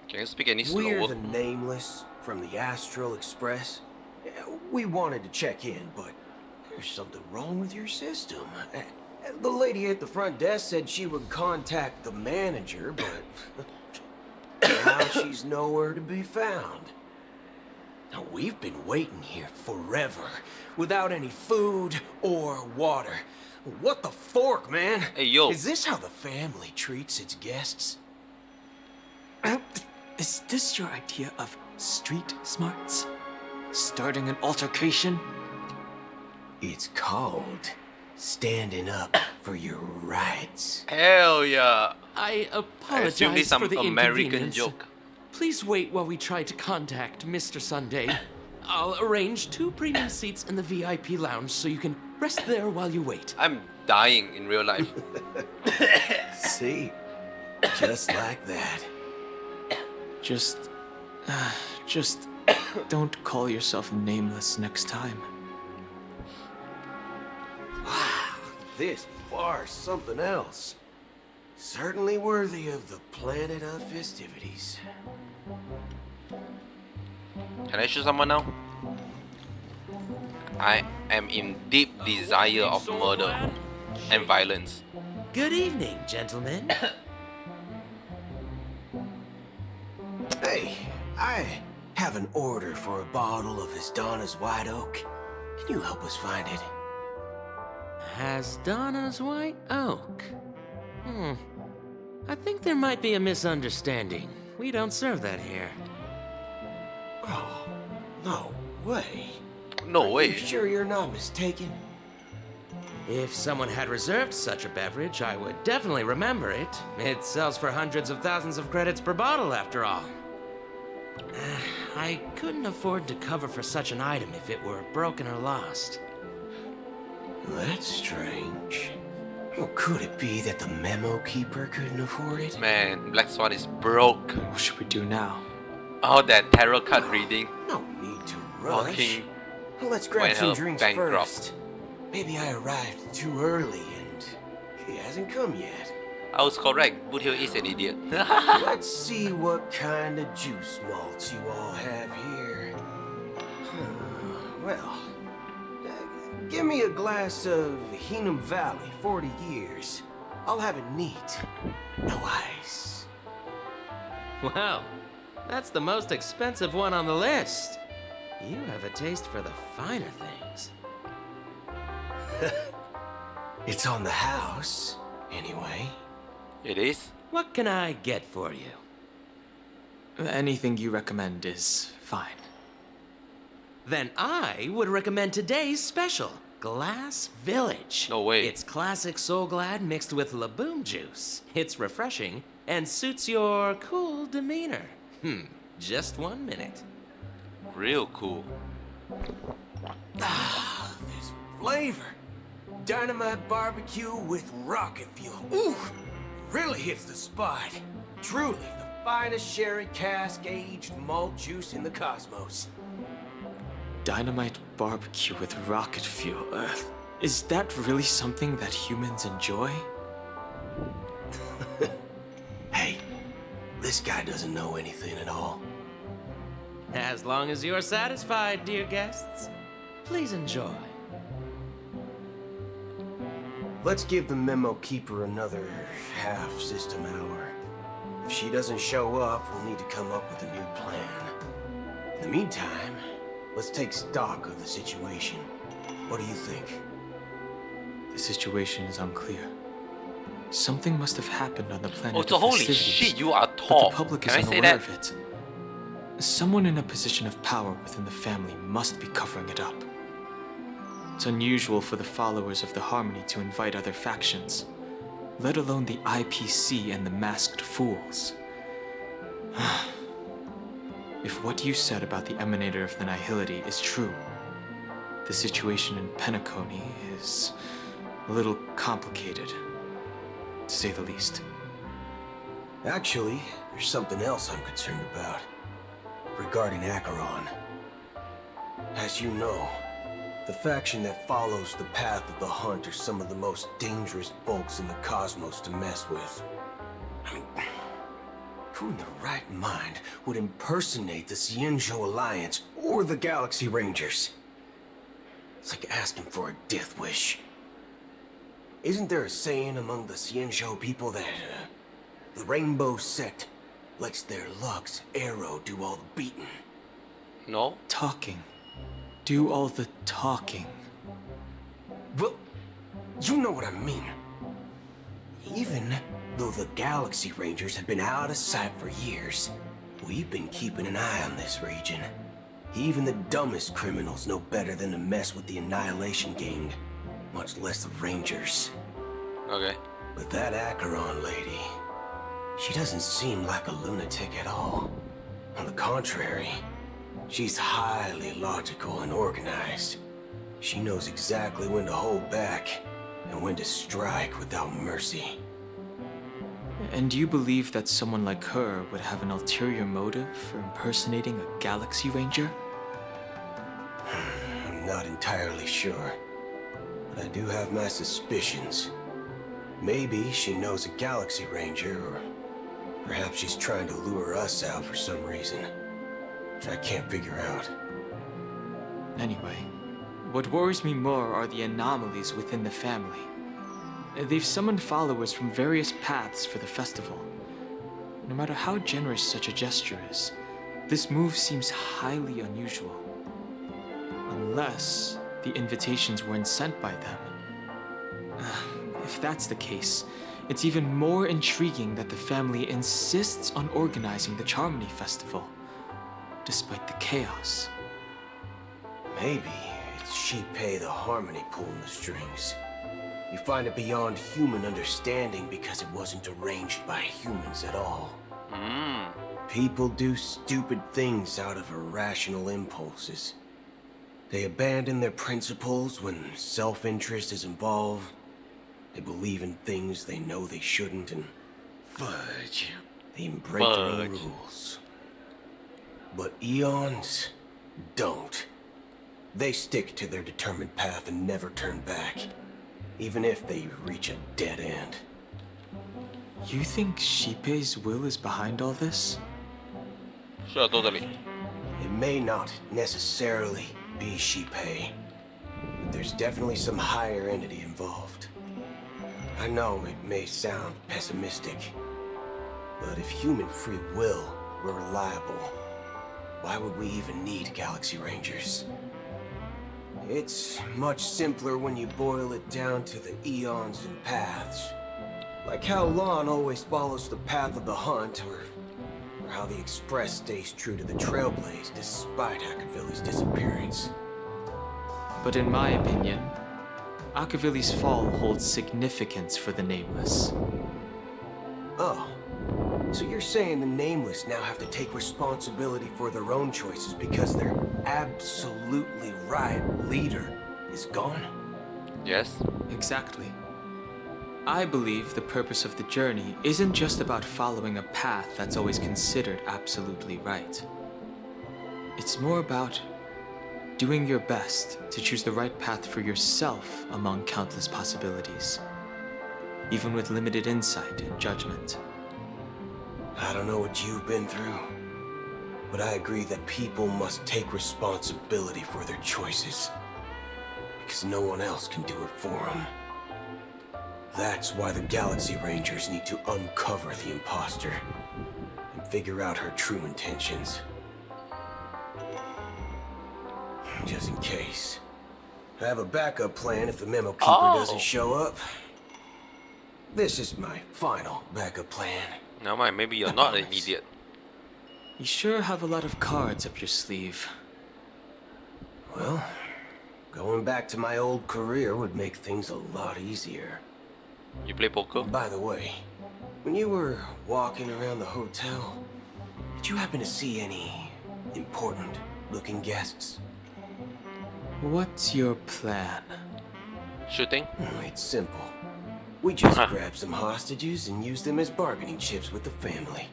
Can you speak any We're slower? the Nameless from the Astral Express. We wanted to check in, but there's something wrong with your system. The lady at the front desk said she would contact the manager, but now she's nowhere to be found. Now, we've been waiting here forever, without any food or water. What the fork, man? Hey, yo. Is this how the family treats its guests? Is this your idea of street smarts? Starting an altercation? It's called standing up for your rights. Hell yeah. I I assume apologize this some for the American inconvenience. joke. Please wait while we try to contact Mr. Sunday. I'll arrange 2 premium seats in the VIP lounge so you can rest there while you wait. I'm dying in real life. See? Just like that. Just don't call yourself Nameless next time. Wow, this bar's something else. Certainly worthy of the planet of festivities. Can I shoot someone now? I am in deep desire of murder and violence. Good evening, gentlemen. Hey, I have an order for a bottle of Hasdana's White Oak. Can you help us find it? Hasdana's White Oak. I think there might be a misunderstanding. We don't serve that here. Oh, no way. No Are way. you sure you're not mistaken? If someone had reserved such a beverage, I would definitely remember it. It sells for hundreds of thousands of credits per bottle, after all. I couldn't afford to cover for such an item if it were broken or lost. That's strange. Well, could it be that the memo keeper couldn't afford it? Man, Black Swan is broke. What should we do now? Oh, that tarot card reading. No need to rush. Walking. Let's grab Went some hell drinks bankrupt. first. Maybe I arrived too early and he hasn't come yet. I was correct. Boothill is an idiot. Let's see what kind of juice malts you all have here. Well, give me a glass of Heenum Valley, 40 years. I'll have it neat. No ice. Well, that's the most expensive one on the list. You have a taste for the finer things. It's on the house, anyway. It is? What can I get for you? Anything you recommend is fine. Then I would recommend today's special, Glass Village. No way. It's classic Soul Glad mixed with Laboom juice. It's refreshing and suits your cool demeanor. Just 1 minute. Real cool. Ah, this flavor. Dynamite barbecue with rocket fuel. Ooh, really hits the spot. Truly the finest sherry cask aged malt juice in the cosmos. Dynamite barbecue with rocket fuel. Is that really something that humans enjoy? Hey, this guy doesn't know anything at all. As long as you're satisfied, dear guests, please enjoy. Let's give the memo keeper another half system hour. If she doesn't show up, we'll need to come up with a new plan. In the meantime, let's take stock of the situation. What do you think? The situation is unclear. Something must have happened on the planet Oh, so of holy festivities, shit, you are but top. the public Can I is say unaware that? of it. Someone in a position of power within the family must be covering it up. It's unusual for the followers of the Harmony to invite other factions, let alone the IPC and the Masked Fools. If what you said about the Emanator of the Nihility is true, the situation in Penacony is a little complicated, to say the least. Actually, there's something else I'm concerned about. Regarding Acheron. As you know, the faction that follows the path of the Hunt are some of the most dangerous folks in the cosmos to mess with. I mean, who in their right mind would impersonate the Xianzhou Alliance or the Galaxy Rangers? It's like asking for a death wish. Isn't there a saying among the Xianzhou people that the Rainbow Sect lets their Lux arrow do all the beating? No? Talking. Do all the talking. Well, you know what I mean. Even though the Galaxy Rangers have been out of sight for years, we've been keeping an eye on this region. Even the dumbest criminals know better than to mess with the Annihilation Gang, much less the Rangers. Okay. But that Acheron lady, she doesn't seem like a lunatic at all. On the contrary, she's highly logical and organized. She knows exactly when to hold back and when to strike without mercy. And you believe that someone like her would have an ulterior motive for impersonating a Galaxy Ranger? I'm not entirely sure, but I do have my suspicions. Maybe she knows a Galaxy Ranger, or perhaps she's trying to lure us out for some reason, which I can't figure out. Anyway, what worries me more are the anomalies within the family. They've summoned followers from various paths for the festival. No matter how generous such a gesture is, this move seems highly unusual. Unless the invitations weren't sent by them. If that's the case, it's even more intriguing that the family insists on organizing the Charmony Festival, despite the chaos. Maybe it's Shipei the Harmony pulling the strings. You find it beyond human understanding because it wasn't arranged by humans at all. People do stupid things out of irrational impulses. They abandon their principles when self-interest is involved. They believe in things they know they shouldn't, and fudge. They even break their own rules. But Eons don't. They stick to their determined path and never turn back, even if they reach a dead end. You think Shipei's will is behind all this? Sure, totally. It may not necessarily be Shipei, but there's definitely some higher entity involved. I know it may sound pessimistic, but if human free will were reliable, why would we even need Galaxy Rangers? It's much simpler when you boil it down to the eons and paths. Like how Lon always follows the path of the Hunt, or how the Express stays true to the Trailblaze despite Akavili's disappearance. But in my opinion, Akavili's fall holds significance for the Nameless. Oh, so you're saying the Nameless now have to take responsibility for their own choices because their absolutely right leader is gone? Yes. Exactly. I believe the purpose of the journey isn't just about following a path that's always considered absolutely right. It's more about doing your best to choose the right path for yourself among countless possibilities, even with limited insight and judgment. I don't know what you've been through, but I agree that people must take responsibility for their choices, because no one else can do it for them. That's why the Galaxy Rangers need to uncover the imposter figure out her true intentions. Just in case. I have a backup plan if the Memo Keeper doesn't show up. This is my final backup plan. Never mind, maybe you're not an idiot. You sure have a lot of cards up your sleeve. Well, going back to my old career would make things a lot easier. You play poker? By the way, when you were walking around the hotel, did you happen to see any important looking guests? What's your plan? Shooting? It's simple. We just grab some hostages and use them as bargaining chips with the family.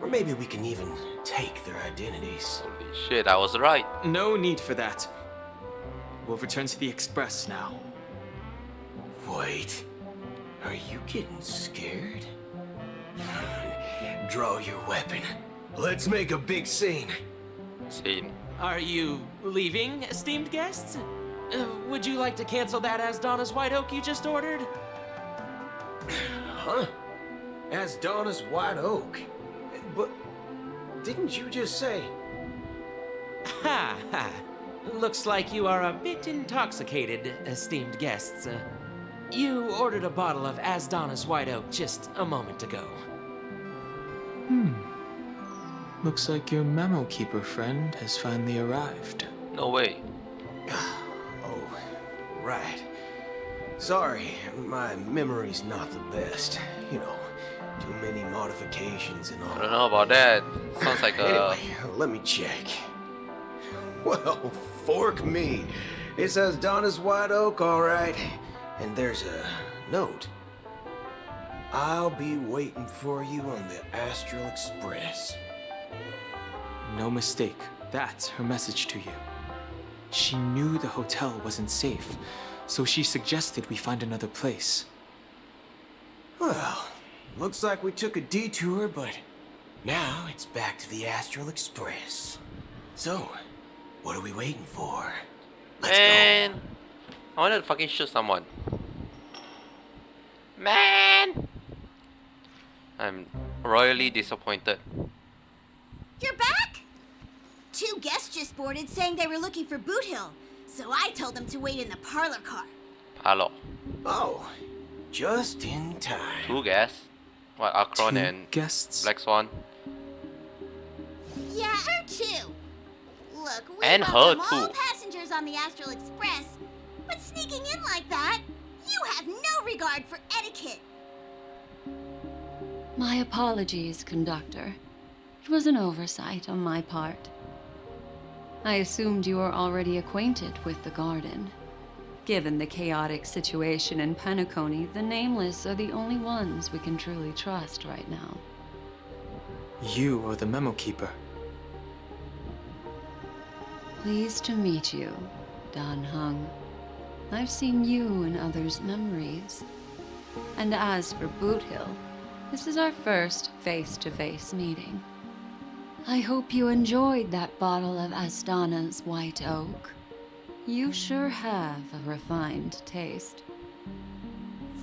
Or maybe we can even take their identities. Holy shit, I was right. No need for that. We'll return to the Express now. Wait. Are you getting scared? Draw your weapon. Let's make a big scene. Scene. Are you leaving, esteemed guests? Would you like to cancel that Asdana's White Oak you just ordered? Huh? As Donna's White Oak? But didn't you just say? Ha ha. Looks like you are a bit intoxicated, esteemed guests. You ordered a bottle of Asdana's White Oak just a moment ago. Looks like your Memo Keeper friend has finally arrived. No way. Oh, right. Sorry, my memory's not the best. You know, too many modifications and all. I don't know about that. Sounds like a... Anyway, let me check. Well, fork me. It says Donna's White Oak, all right. And there's a note. I'll be waiting for you on the Astral Express. No mistake. That's her message to you. She knew the hotel wasn't safe, so she suggested we find another place. Well, looks like we took a detour, but now it's back to the Astral Express. So, what are we waiting for? Let's Man, I wanted to fucking shoot someone. Man, I'm royally disappointed. You're back? 2 guests just boarded saying they were looking for Boot Hill, so I told them to wait in the parlor car. Hello. Oh, just in time. 2 guests? What, Akron and guests? Black Swan? Yeah, her too. Look, we And welcome her all too. passengers on the Astral Express, but sneaking in like that, you have no regard for etiquette. My apologies, conductor. It was an oversight on my part. I assumed you were already acquainted with the garden. Given the chaotic situation in Penacony, the Nameless are the only ones we can truly trust right now. You are the Memo Keeper. Pleased to meet you, Dan Hung. I've seen you in others' memories. And as for Boot Hill, this is our first face-to-face meeting. I hope you enjoyed that bottle of Asdana's White Oak. You sure have a refined taste.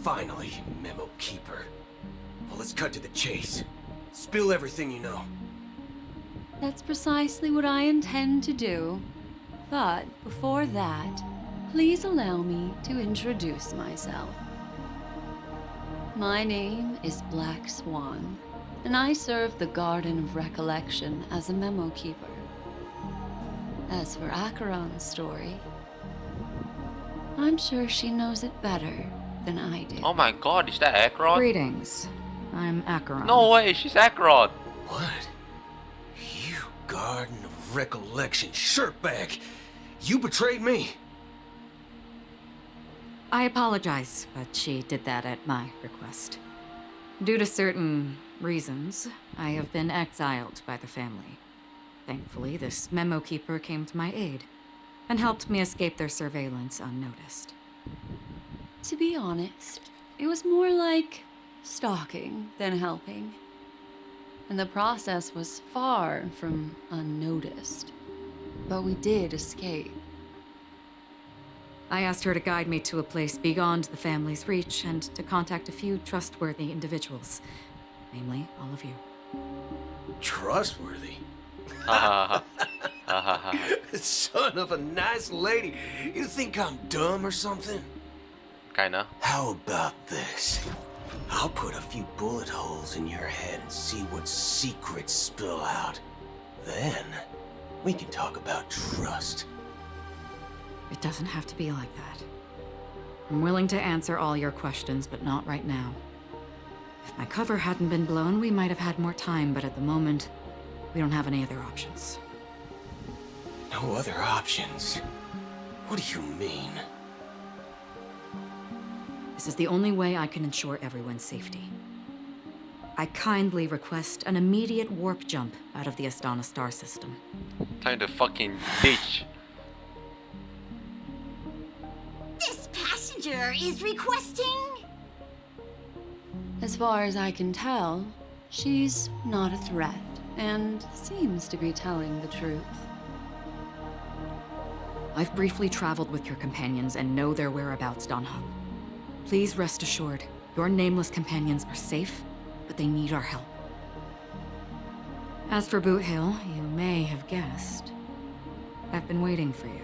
Finally, Memo Keeper. Well, let's cut to the chase. Spill everything you know. That's precisely what I intend to do. But before that, please allow me to introduce myself. My name is Black Swan, and I serve the Garden of Recollection as a Memo Keeper. As for Acheron's story, I'm sure she knows it better than I do. Oh my god, is that Akron? Greetings. I'm Acheron. No way, she's Akron. What? You Garden of Recollection shirtbag! You betrayed me! I apologize, but she did that at my request. Due to certain reasons, I have been exiled by the family. Thankfully, this Memo Keeper came to my aid and helped me escape their surveillance unnoticed. To be honest, it was more like stalking than helping. And the process was far from unnoticed. But we did escape. I asked her to guide me to a place beyond the family's reach and to contact a few trustworthy individuals, namely all of you. Trustworthy? Ha ha ha. Son of a nice lady. You think I'm dumb or something? Kinda. How about this? I'll put a few bullet holes in your head and see what secrets spill out. Then, we can talk about trust. It doesn't have to be like that. I'm willing to answer all your questions, but not right now. If my cover hadn't been blown, we might have had more time, but at the moment, we don't have any other options. No other options? What do you mean? This is the only way I can ensure everyone's safety. I kindly request an immediate warp jump out of the Astana star system. Time to fucking bitch. This passenger is requesting... As far as I can tell, she's not a threat and seems to be telling the truth. I've briefly traveled with your companions and know their whereabouts, Dan Heng. Please rest assured, your nameless companions are safe, but they need our help. As for Boot Hill, you may have guessed. I've been waiting for you.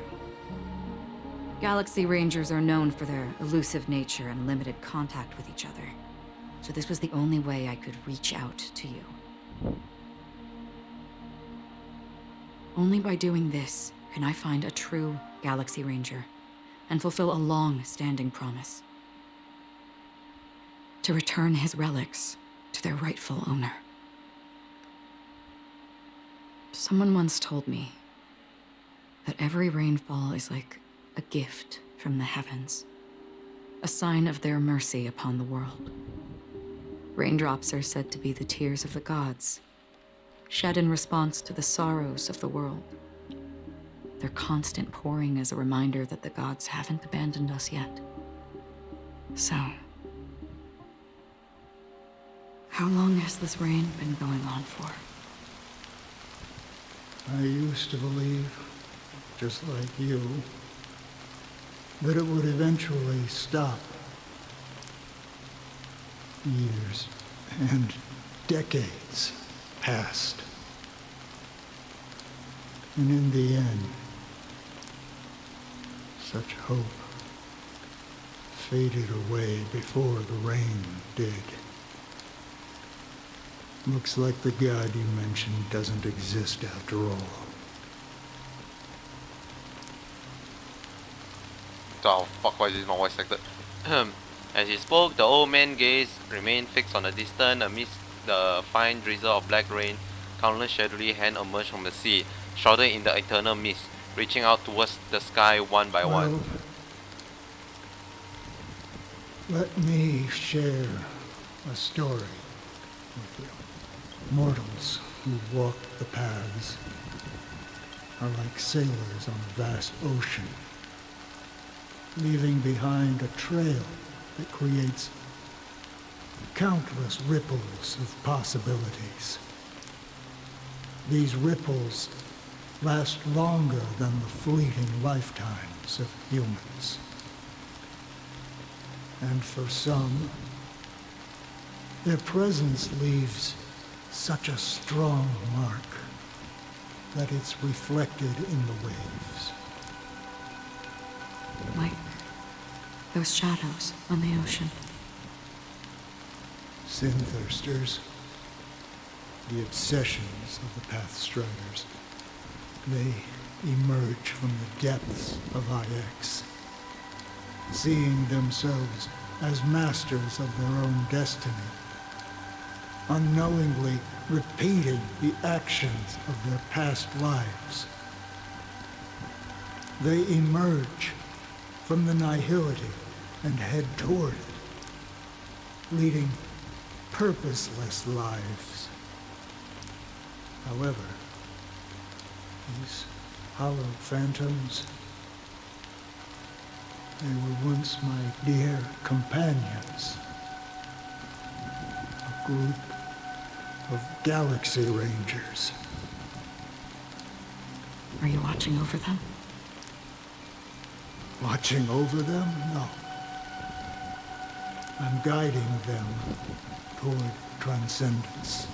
Galaxy Rangers are known for their elusive nature and limited contact with each other, so this was the only way I could reach out to you. Only by doing this can I find a true Galaxy Ranger and fulfill a long-standing promise. To return his relics to their rightful owner. Someone once told me that every rainfall is like a gift from the heavens, a sign of their mercy upon the world. Raindrops are said to be the tears of the gods, shed in response to the sorrows of the world. Their constant pouring is a reminder that the gods haven't abandoned us yet. So, how long has this rain been going on for? I used to believe, just like you, that it would eventually stop. Years and decades passed. And in the end, such hope faded away before the rain did. Looks like the god you mentioned doesn't exist after all. Oh fuck, why is this my voice acted? As he spoke, the old man's gaze remained fixed on the distance amidst the fine drizzle of black rain. Countless shadowy hands emerged from the sea, shrouded in the eternal mist, reaching out towards the sky one by one. Let me share a story with you. Mortals who walk the paths are like sailors on a vast ocean, leaving behind a trail that creates countless ripples of possibilities. These ripples last longer than the fleeting lifetimes of humans. And for some, their presence leaves such a strong mark that it's reflected in the waves. Like those shadows on the ocean. Sin-thirsters, the obsessions of the Pathstriders, they emerge from the depths of IX, seeing themselves as masters of their own destiny, unknowingly repeating the actions of their past lives. They emerge from the nihility and head toward it, leading purposeless lives. However, these hollow phantoms, they were once my dear companions, a group of Galaxy Rangers. Are you watching over them? Watching over them? No. I'm guiding them toward transcendence.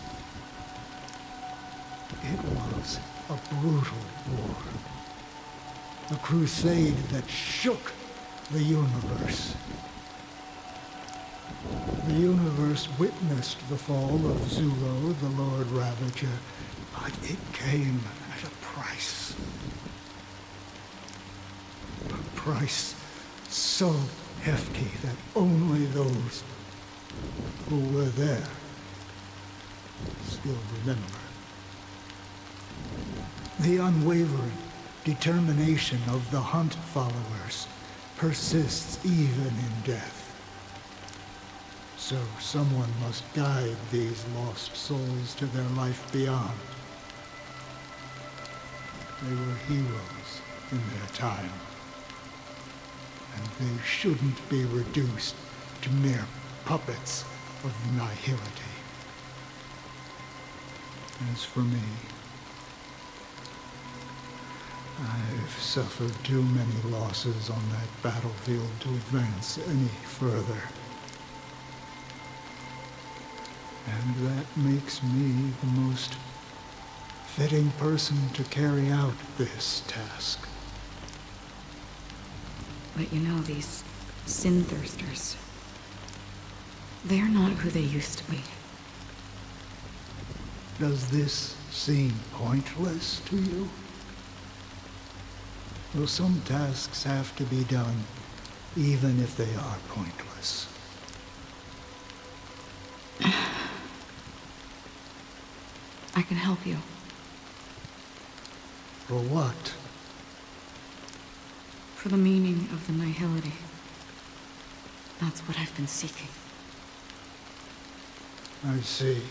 It was a brutal war. A crusade that shook the universe. The universe witnessed the fall of Zulo, the Lord Ravager, but it came at a price. A price so hefty that only those who were there still remember. The unwavering determination of the Hunt followers persists even in death. So someone must guide these lost souls to their life beyond. They were heroes in their time, and they shouldn't be reduced to mere puppets of nihility. As for me, I've suffered too many losses on that battlefield to advance any further. And that makes me the most fitting person to carry out this task. But you know, these sin thirsters, they're not who they used to be. Does this seem pointless to you? Well, some tasks have to be done, even if they are pointless. I can help you. For what? For the meaning of the nihility. That's what I've been seeking. I see.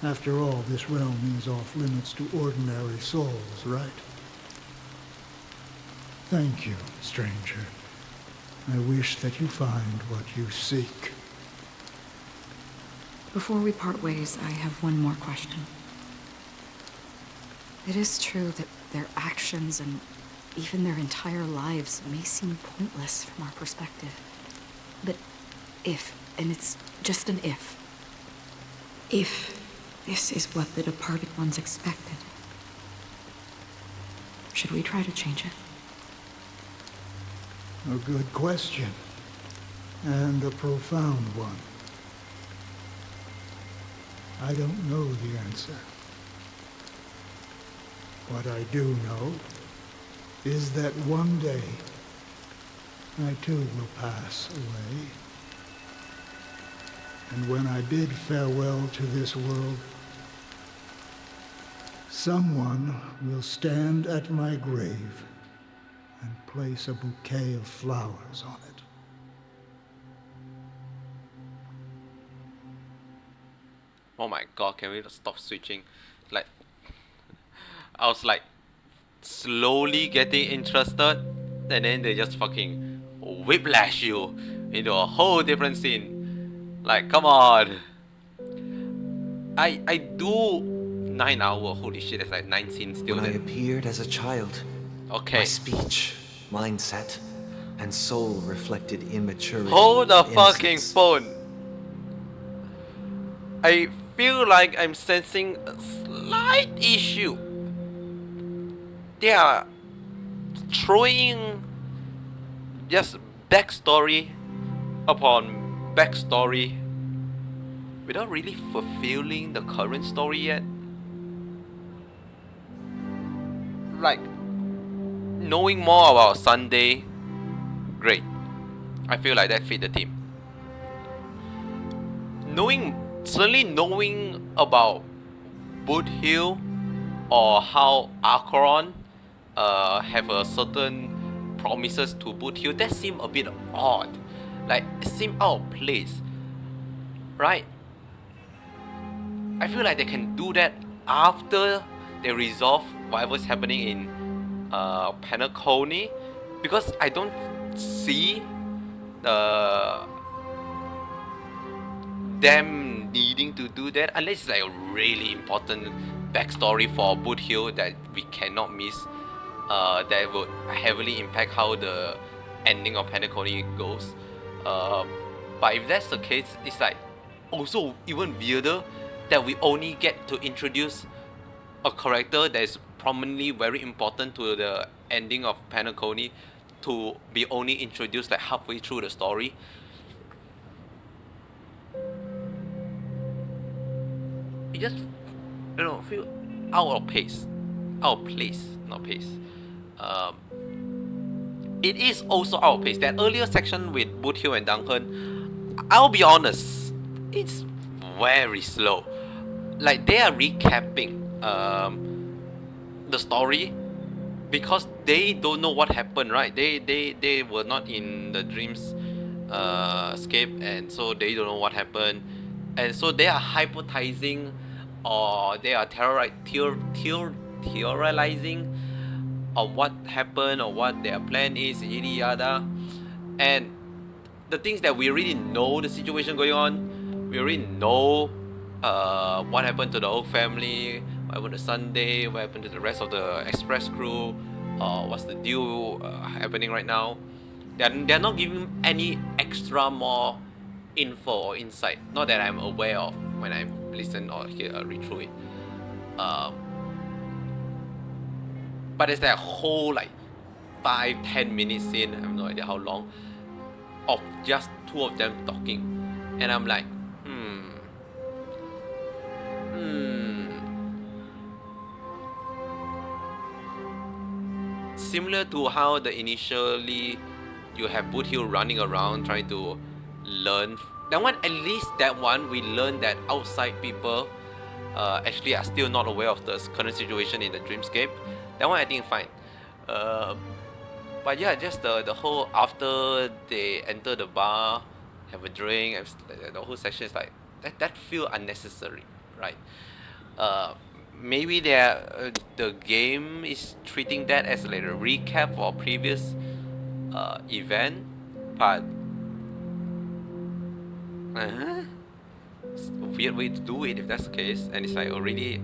After all, this realm is off limits to ordinary souls, right? Thank you, stranger. I wish that you find what you seek. Before we part ways, I have one more question. It is true that their actions and even their entire lives may seem pointless from our perspective. But if, and it's just an if this is what the departed ones expected, should we try to change it? A good question, and a profound one. I don't know the answer. What I do know is that one day I too will pass away. And when I bid farewell to this world, someone will stand at my grave and place a bouquet of flowers on it. Oh my god, can we stop switching? Like, I was like slowly getting interested, and then they just fucking whiplash you into a whole different scene. Like, come on. I do 9 hours. Holy shit, it's like 19 still. When I appeared as a child, okay, my speech, mindset, and soul reflected immaturity. Hold the and fucking innocence. phone. I feel like I'm sensing a slight issue. They are throwing just backstory upon backstory without really fulfilling the current story yet. Like, knowing more about Sunday, great. I feel like that fit the team. Certainly knowing about Boot Hill or how Acheron have a certain promises to Boot Hill, that seemed a bit odd. Like, it seemed out of place, right? I feel like they can do that after they resolve whatever's happening in Penacony, because I don't see them needing to do that unless it's like a really important backstory for Boot Hill that we cannot miss, that would heavily impact how the ending of Penacony goes. But if that's the case, it's like also even weirder that we only get to introduce a character that is prominently very important to the ending of Penacony to be only introduced like halfway through the story. It just, feel out of place. Out of place, not pace. It is also out of place. That earlier section with Boot Hill and Duncan, I'll be honest, it's very slow. Like they are recapping the story because they don't know what happened, right? They were not in the dreams escape, and so they don't know what happened, and so they are hypothesizing or they are theorizing on what happened or what their plan is, yada yada. And the things that we already know, the situation going on, we already know what happened to the Oak family, what happened to Sunday, what happened to the rest of the Express crew, what's the deal happening right now. They're not giving any extra more info or insight, not that I'm aware of when I listen or read through it. But it's that whole like 5-10 minute scene, I have no idea how long, of just two of them talking, and I'm like, Similar to how initially you have Boot Hill running around trying to learn. That one, at least that one, we learned that outside people actually are still not aware of the current situation in the dreamscape. That one I think fine. But yeah, just the whole after they enter the bar, have a drink, the whole section is like that feel unnecessary, right? Maybe the game is treating that as like a recap for previous event, but it's a weird way to do it if that's the case, and it's like already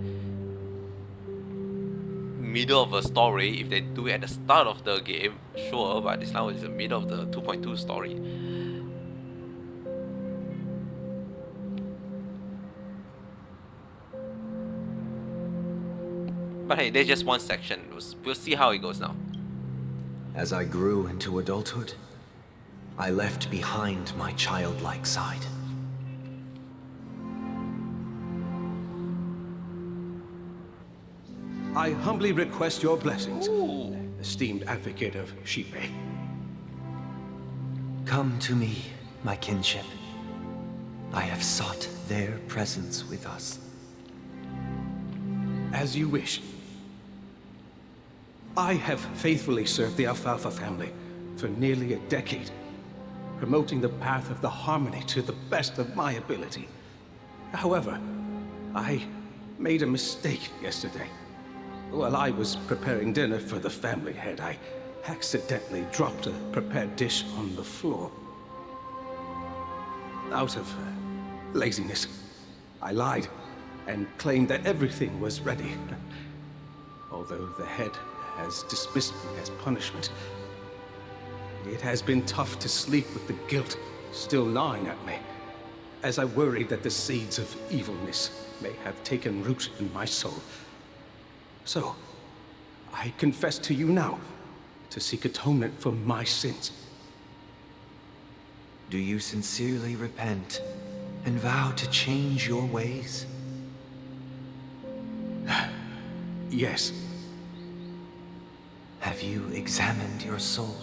middle of a story. If they do it at the start of the game, sure, but this now is the middle of the 2.2 story. But hey, there's just one section. We'll see how it goes now. As I grew into adulthood, I left behind my childlike side. I humbly request your blessings, esteemed advocate of Shipe. Come to me, my kinship. I have sought their presence with us. As you wish. I have faithfully served the Alfalfa family for nearly a decade, promoting the path of the harmony to the best of my ability. However, I made a mistake yesterday. While I was preparing dinner for the family head, I accidentally dropped a prepared dish on the floor. Out of laziness, I lied and claimed that everything was ready. Although the head has dismissed me as punishment, it has been tough to sleep with the guilt still gnawing at me, as I worried that the seeds of evilness may have taken root in my soul. So, I confess to you now, to seek atonement for my sins. Do you sincerely repent and vow to change your ways? Yes. Have you examined your soul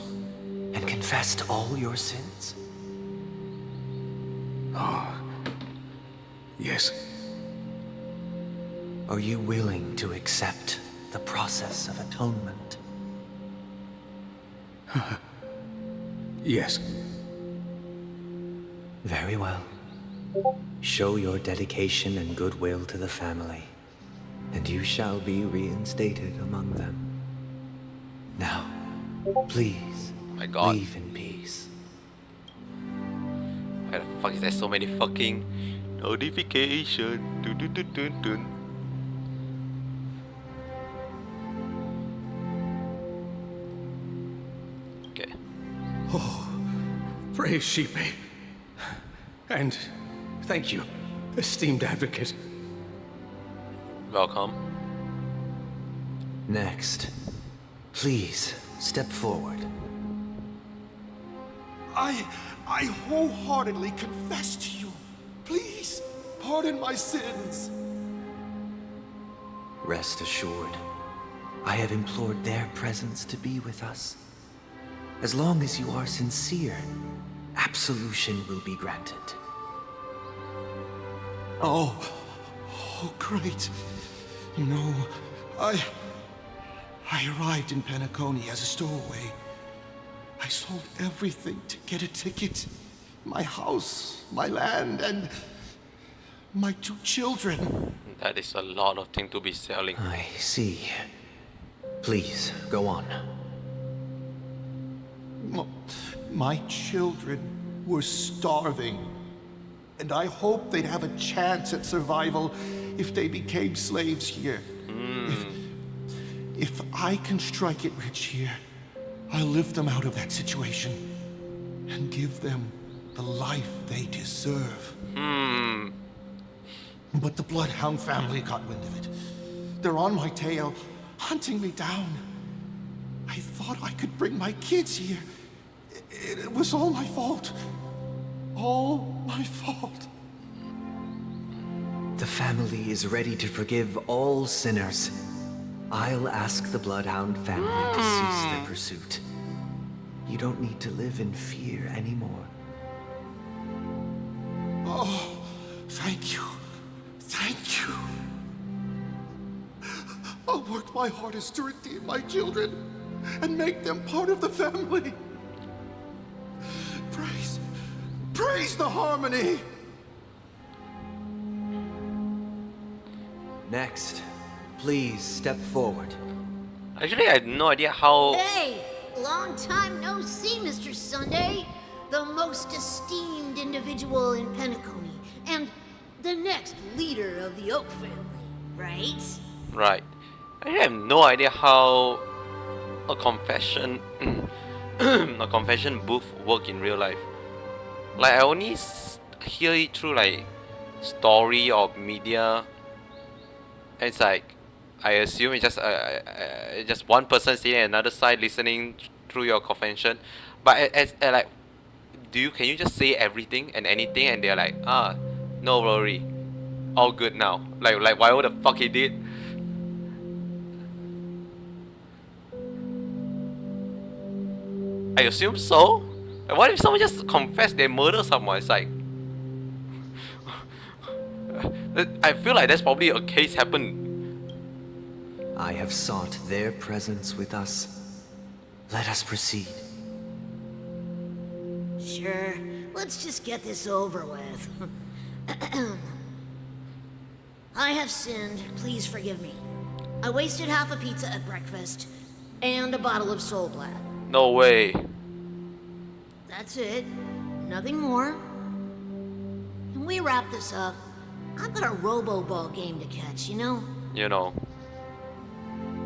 and confessed all your sins? Oh, yes. Are you willing to accept the process of atonement? Yes. Very well. Show your dedication and goodwill to the family, and you shall be reinstated among them. Now, please, leave in peace. Why the fuck is there so many fucking notifications? Okay. Oh, praise Shipe. And thank you, esteemed advocate. welcome. Next, please step forward. I wholeheartedly confess to you. Please, pardon my sins. Rest assured, I have implored their presence to be with us. As long as you are sincere, absolution will be granted. Oh, great. You know, I arrived in Penacony as a stowaway. I sold everything to get a ticket. My house, my land, and my 2 children. That is a lot of things to be selling. I see. Please, go on. My children were starving, and I hoped they'd have a chance at survival if they became slaves here. If I can strike it rich here, I'll lift them out of that situation and give them the life they deserve. But the Bloodhound family got wind of it. They're on my tail, hunting me down. I thought I could bring my kids here. It was all my fault. All my fault. The family is ready to forgive all sinners. I'll ask the Bloodhound family to cease their pursuit. You don't need to live in fear anymore. Oh, thank you. Thank you. I'll work my hardest to redeem my children and make them part of the family. Praise the harmony! Next, please step forward. Actually, I had no idea how... Hey! Long time no see, Mr. Sunday. The most esteemed individual in Penacony, and the next leader of the Oak family, right? Right. I have no idea how a confession... a confession booth work in real life. Like, I only hear it through, like, story or media. And it's like, I assume it's just one person sitting at another side listening through your confession. But like, can you just say everything and anything and they're like, no worry, all good now. Like why would the fuck he did? I assume so. Like, what if someone just confessed they murdered someone? It's like, I feel like that's probably a case happened. I have sought their presence with us. Let us proceed. Sure, let's just get this over with. I have sinned, please forgive me. I wasted half a pizza at breakfast, and a bottle of Soul Glad. No way. That's it. Nothing more. Can we wrap this up? I've got a robo-ball game to catch, you know? You know.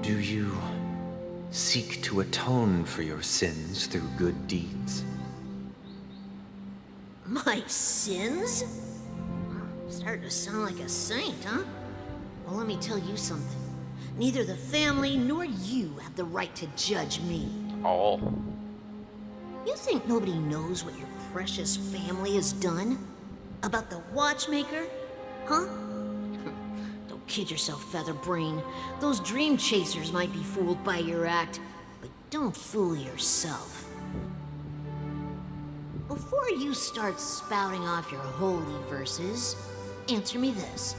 Do you seek to atone for your sins through good deeds? My sins? Starting to sound like a saint, huh? Well, let me tell you something. Neither the family nor you have the right to judge me. Oh. You think nobody knows what your precious family has done? About the watchmaker? Huh? Don't kid yourself, Featherbrain. Those dream chasers might be fooled by your act, but don't fool yourself. Before you start spouting off your holy verses, answer me this.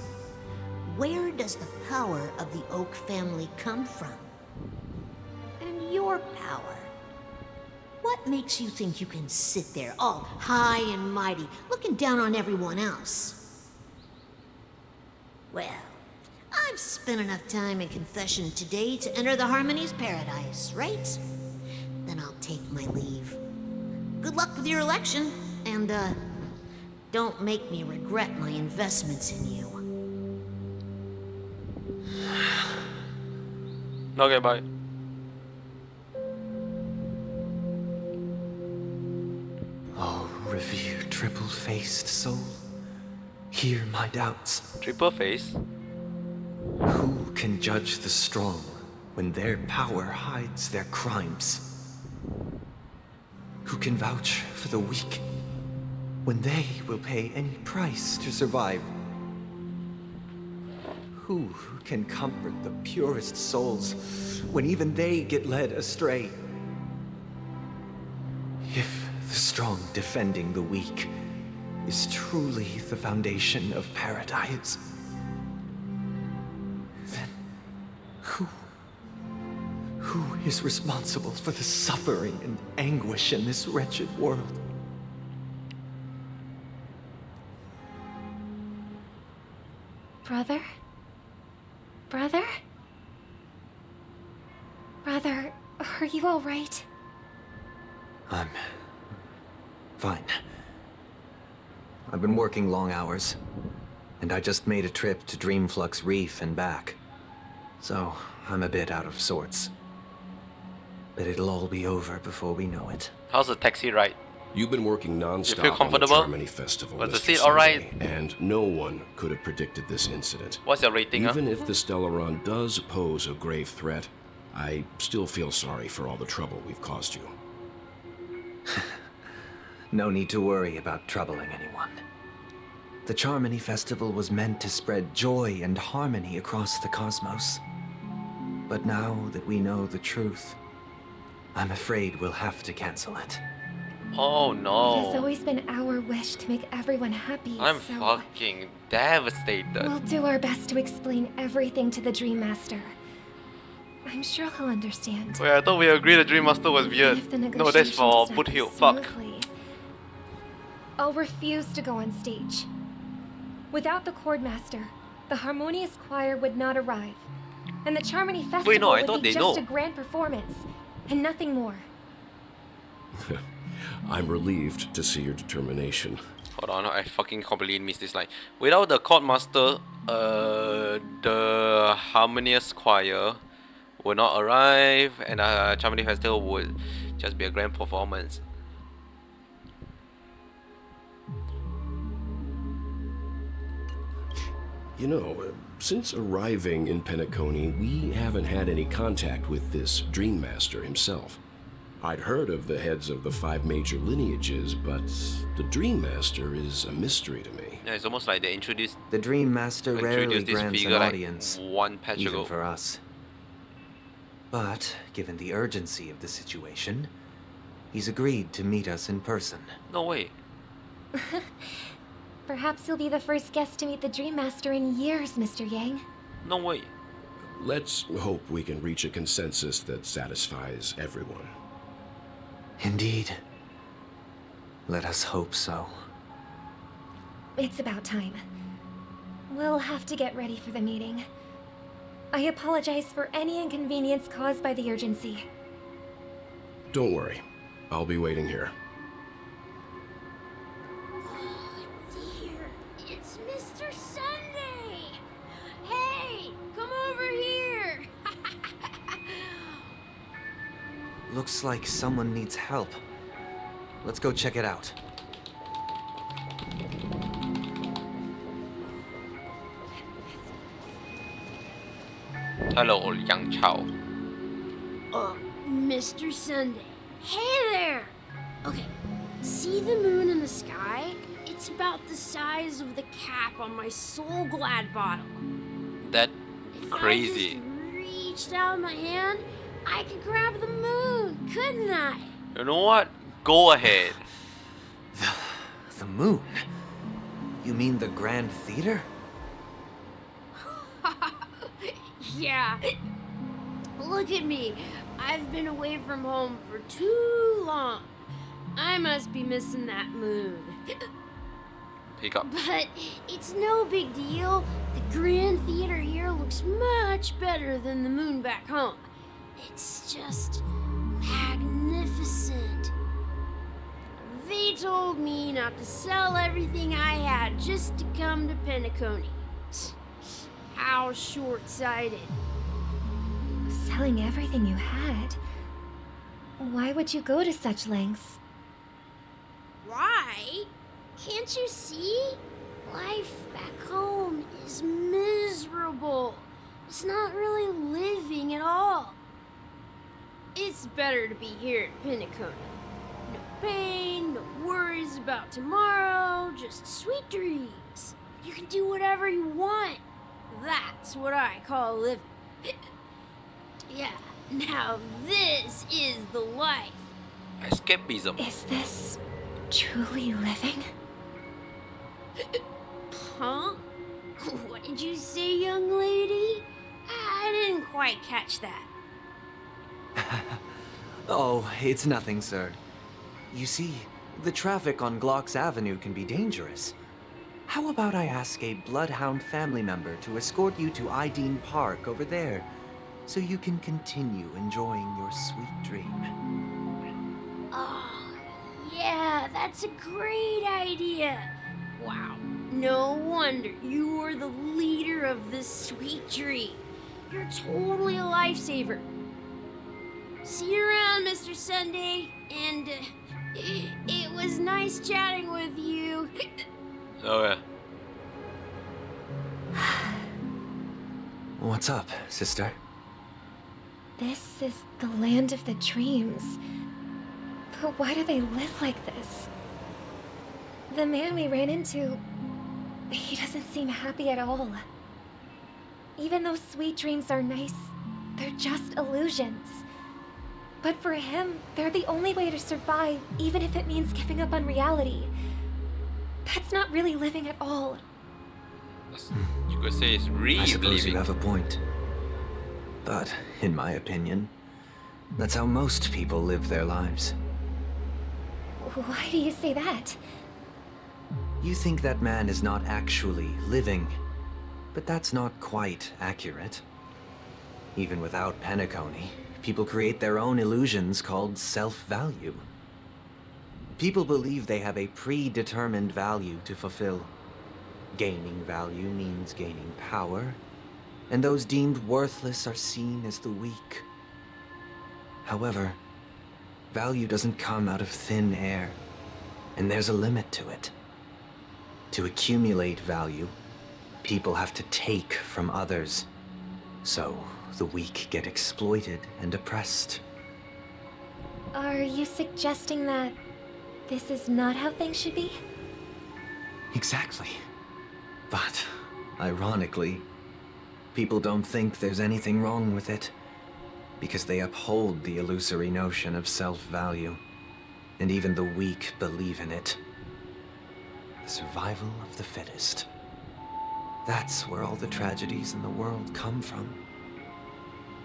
Where does the power of the Oak family come from? And your power? What makes you think you can sit there all high and mighty, looking down on everyone else? Well, I've spent enough time in confession today to enter the Harmony's paradise, right? Then I'll take my leave. Good luck with your election, and, don't make me regret my investments in you. Okay, bye. Oh, revered triple-faced soul, hear my doubts. Triple face? Who can judge the strong when their power hides their crimes? Who can vouch for the weak when they will pay any price to survive? Who can comfort the purest souls when even they get led astray? If the strong defending the weak is truly the foundation of paradise, then who is responsible for the suffering and anguish in this wretched world? Brother? Brother? Brother, are you all right? I'm fine. I've been working long hours, and I just made a trip to Dreamflux Reef and back. So, I'm a bit out of sorts. But it'll all be over before we know it. How's the taxi ride? You've been working non-stop You feel comfortable? on the Charmony Festival, Was the Mr. seat Sunday, alright? and no one could have predicted this incident. What's your rating? Even if the Stellaron does pose a grave threat, I still feel sorry for all the trouble we've caused you. No need to worry about troubling anyone. The Charmony Festival was meant to spread joy and harmony across the cosmos. But now that we know the truth, I'm afraid we'll have to cancel it. Oh It has no. always been our wish to make everyone happy, I'm so fucking devastated. we'll do our best to explain everything to the Dream Master. I'm sure he'll understand. Wait, I thought we agreed the Dream Master was weird. If the No, that's for negotiations Boot went Hill. Fuck. smoothly, I'll refuse to go on stage. Without the Chord Master, the Harmonious Choir would not arrive. And the Charmony Festival Wait, no, I would thought be they just know. a grand performance, and nothing more. I'm relieved to see your determination. Hold on, I fucking completely missed this line. Without the Chord Master, the Harmonious Choir will not arrive, and Charmony Festival would just be a grand performance. You know, since arriving in Penacony, we haven't had any contact with this Dream Master himself. I'd heard of the heads of the 5 major lineages, but the Dream Master is a mystery to me. Yeah, it's almost like they introduced The Dream Master rarely this grants figure an like audience, one patch even ago. for us. But, given the urgency of the situation, he's agreed to meet us in person. No way. Perhaps you'll be the first guest to meet the Dream Master in years, Mr. Yang. No way. Let's hope we can reach a consensus that satisfies everyone. Indeed. Let us hope so. It's about time. We'll have to get ready for the meeting. I apologize for any inconvenience caused by the urgency. Don't worry. I'll be waiting here. Dear, it's Mr. Sunday! Hey, come over here! Looks like someone needs help. Let's go check it out. Hello, Yang Chao. Mr. Sunday. Hey there! Okay, see the moon in the sky? It's about the size of the cap on my Soul Glad bottle. That If crazy. I just reached out my hand, I could grab the moon, couldn't I? You know what? Go ahead. The moon? You mean the Grand Theater? Yeah. Look at me. I've been away from home for too long. I must be missing that moon. Hiccup. But it's no big deal. The Grand Theater here looks much better than the moon back home. It's just magnificent. They told me not to sell everything I had just to come to Penacony. How short-sighted. Selling everything you had? Why would you go to such lengths? Why? Can't you see? Life back home is miserable. It's not really living at all. It's better to be here at Penacony. No pain, no worries about tomorrow, just sweet dreams. You can do whatever you want. That's what I call living. Yeah, now this is the life. Escapism. Is this truly living? Huh? What did you say, young lady? I didn't quite catch that. Oh, it's nothing, sir. You see, the traffic on Glock's Avenue can be dangerous. How about I ask a Bloodhound family member to escort you to Ideen Park over there, so you can continue enjoying your sweet dream? Oh, yeah, that's a great idea. Wow, no wonder you are the leader of this sweet dream. You're totally a lifesaver. See you around, Mr. Sunday, and it was nice chatting with you. Oh yeah. What's up, sister? This is the land of the dreams. But why do they live like this? The man we ran into, he doesn't seem happy at all. Even though sweet dreams are nice, they're just illusions. But for him, they're the only way to survive, even if it means giving up on reality. That's not really living at all. You could say it's really I suppose living. you have a point. But, in my opinion, that's how most people live their lives. Why do you say that? You think that man is not actually living, but that's not quite accurate. Even without Penacony, people create their own illusions called self-value. People believe they have a predetermined value to fulfill. Gaining value means gaining power, and those deemed worthless are seen as the weak. However, value doesn't come out of thin air, and there's a limit to it. To accumulate value, people have to take from others. So, the weak get exploited and oppressed. Are you suggesting that this is not how things should be? Exactly. But, ironically, people don't think there's anything wrong with it, because they uphold the illusory notion of self-value, and even the weak believe in it. The survival of the fittest. That's where all the tragedies in the world come from.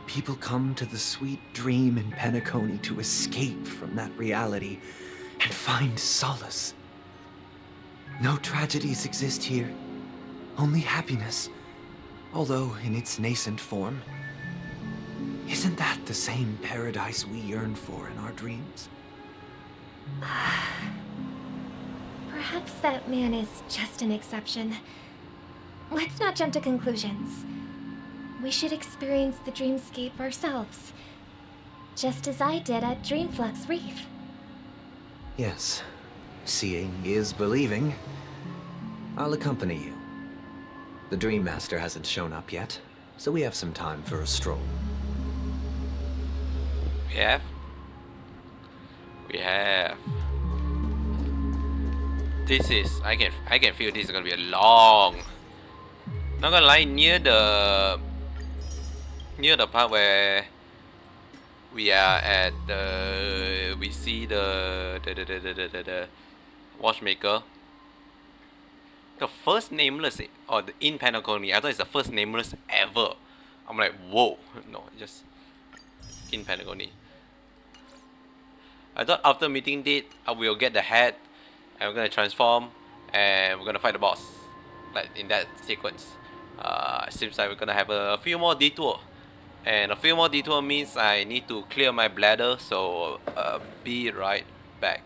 People come to the sweet dream in Penacony to escape from that reality and find solace. No tragedies exist here, only happiness, although in its nascent form. Isn't that the same paradise we yearn for in our dreams? Perhaps that man is just an exception. Let's not jump to conclusions. We should experience the dreamscape ourselves, just as I did at Dreamflux Reef. Yes, seeing is believing. I'll accompany you. The Dream Master hasn't shown up yet, so we have some time for a stroll. We have. This is I can feel this is gonna be a long. Not gonna lie, near the part where we are at the we see the watchmaker. The first nameless or the in Penacony, I thought it's the first nameless ever. I'm like, whoa, no, just in Penacony. I thought after meeting date, I will get the hat, and we're gonna transform, and we're gonna fight the boss, like in that sequence. Seems like we're gonna have a few more detour, and a few more detour means I need to clear my bladder. So be right back.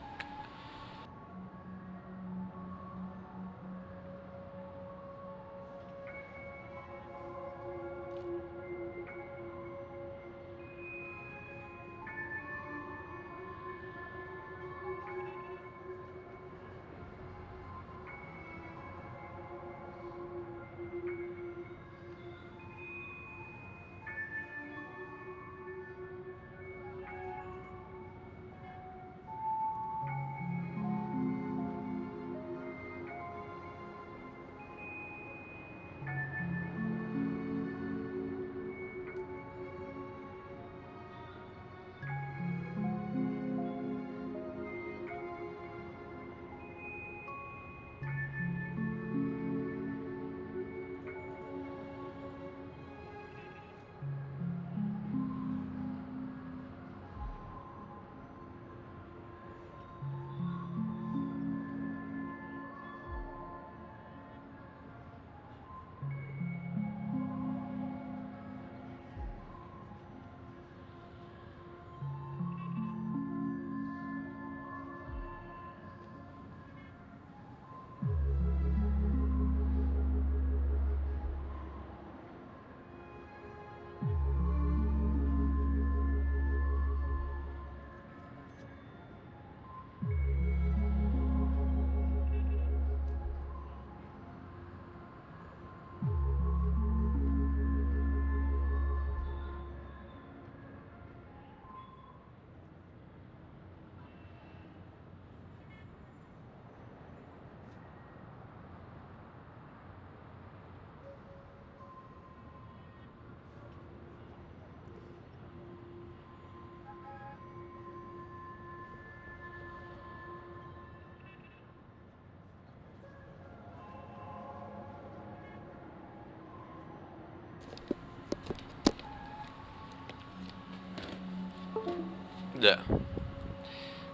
Yeah.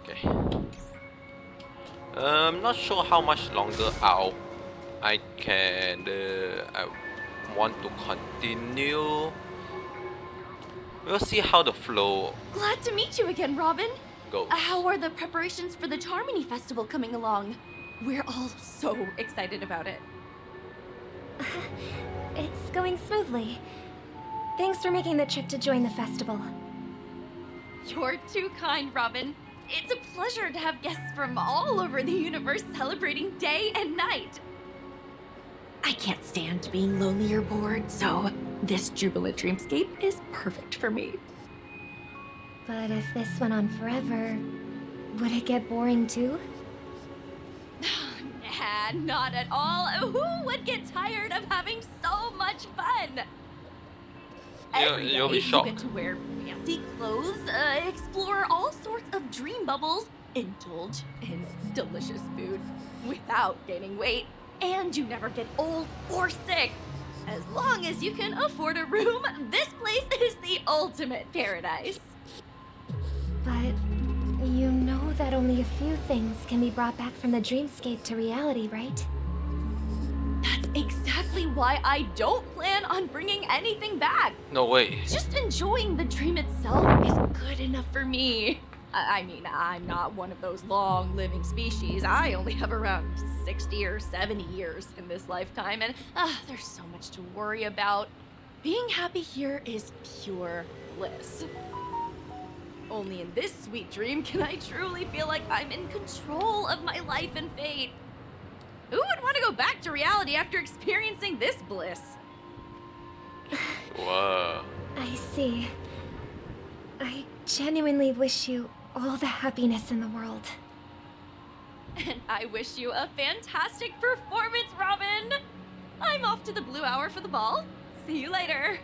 Okay. I'm not sure how much longer out I can. I want to continue. We'll see how the flow Glad to meet you again, Robin. goes. How are the preparations for the Charmony Festival coming along? We're all so excited about it. It's going smoothly. Thanks for making the trip to join the festival. You're too kind, Robin. It's a pleasure to have guests from all over the universe celebrating day and night. I can't stand being lonely or bored, so this jubilant dreamscape is perfect for me. But if this went on forever, would it get boring too? Nah, not at all. Who would get tired of having so much fun? You'll be shocked. You get to wear fancy clothes, explore all sorts of dream bubbles, indulge in delicious food without gaining weight, and you never get old or sick. As long as you can afford a room, this place is the ultimate paradise. But you know that only a few things can be brought back from the dreamscape to reality, right? That's exactly why I don't plan on bringing anything back. No way. Just enjoying the dream itself is good enough for me. I mean, I'm not one of those long-living species. I only have around 60 or 70 years in this lifetime, and there's so much to worry about. Being happy here is pure bliss. Only in this sweet dream can I truly feel like I'm in control of my life and fate. Who would want to go back to reality after experiencing this bliss? Whoa. I see. I genuinely wish you all the happiness in the world. And I wish you a fantastic performance, Robin! I'm off to the Blue Hour for the ball. See you later.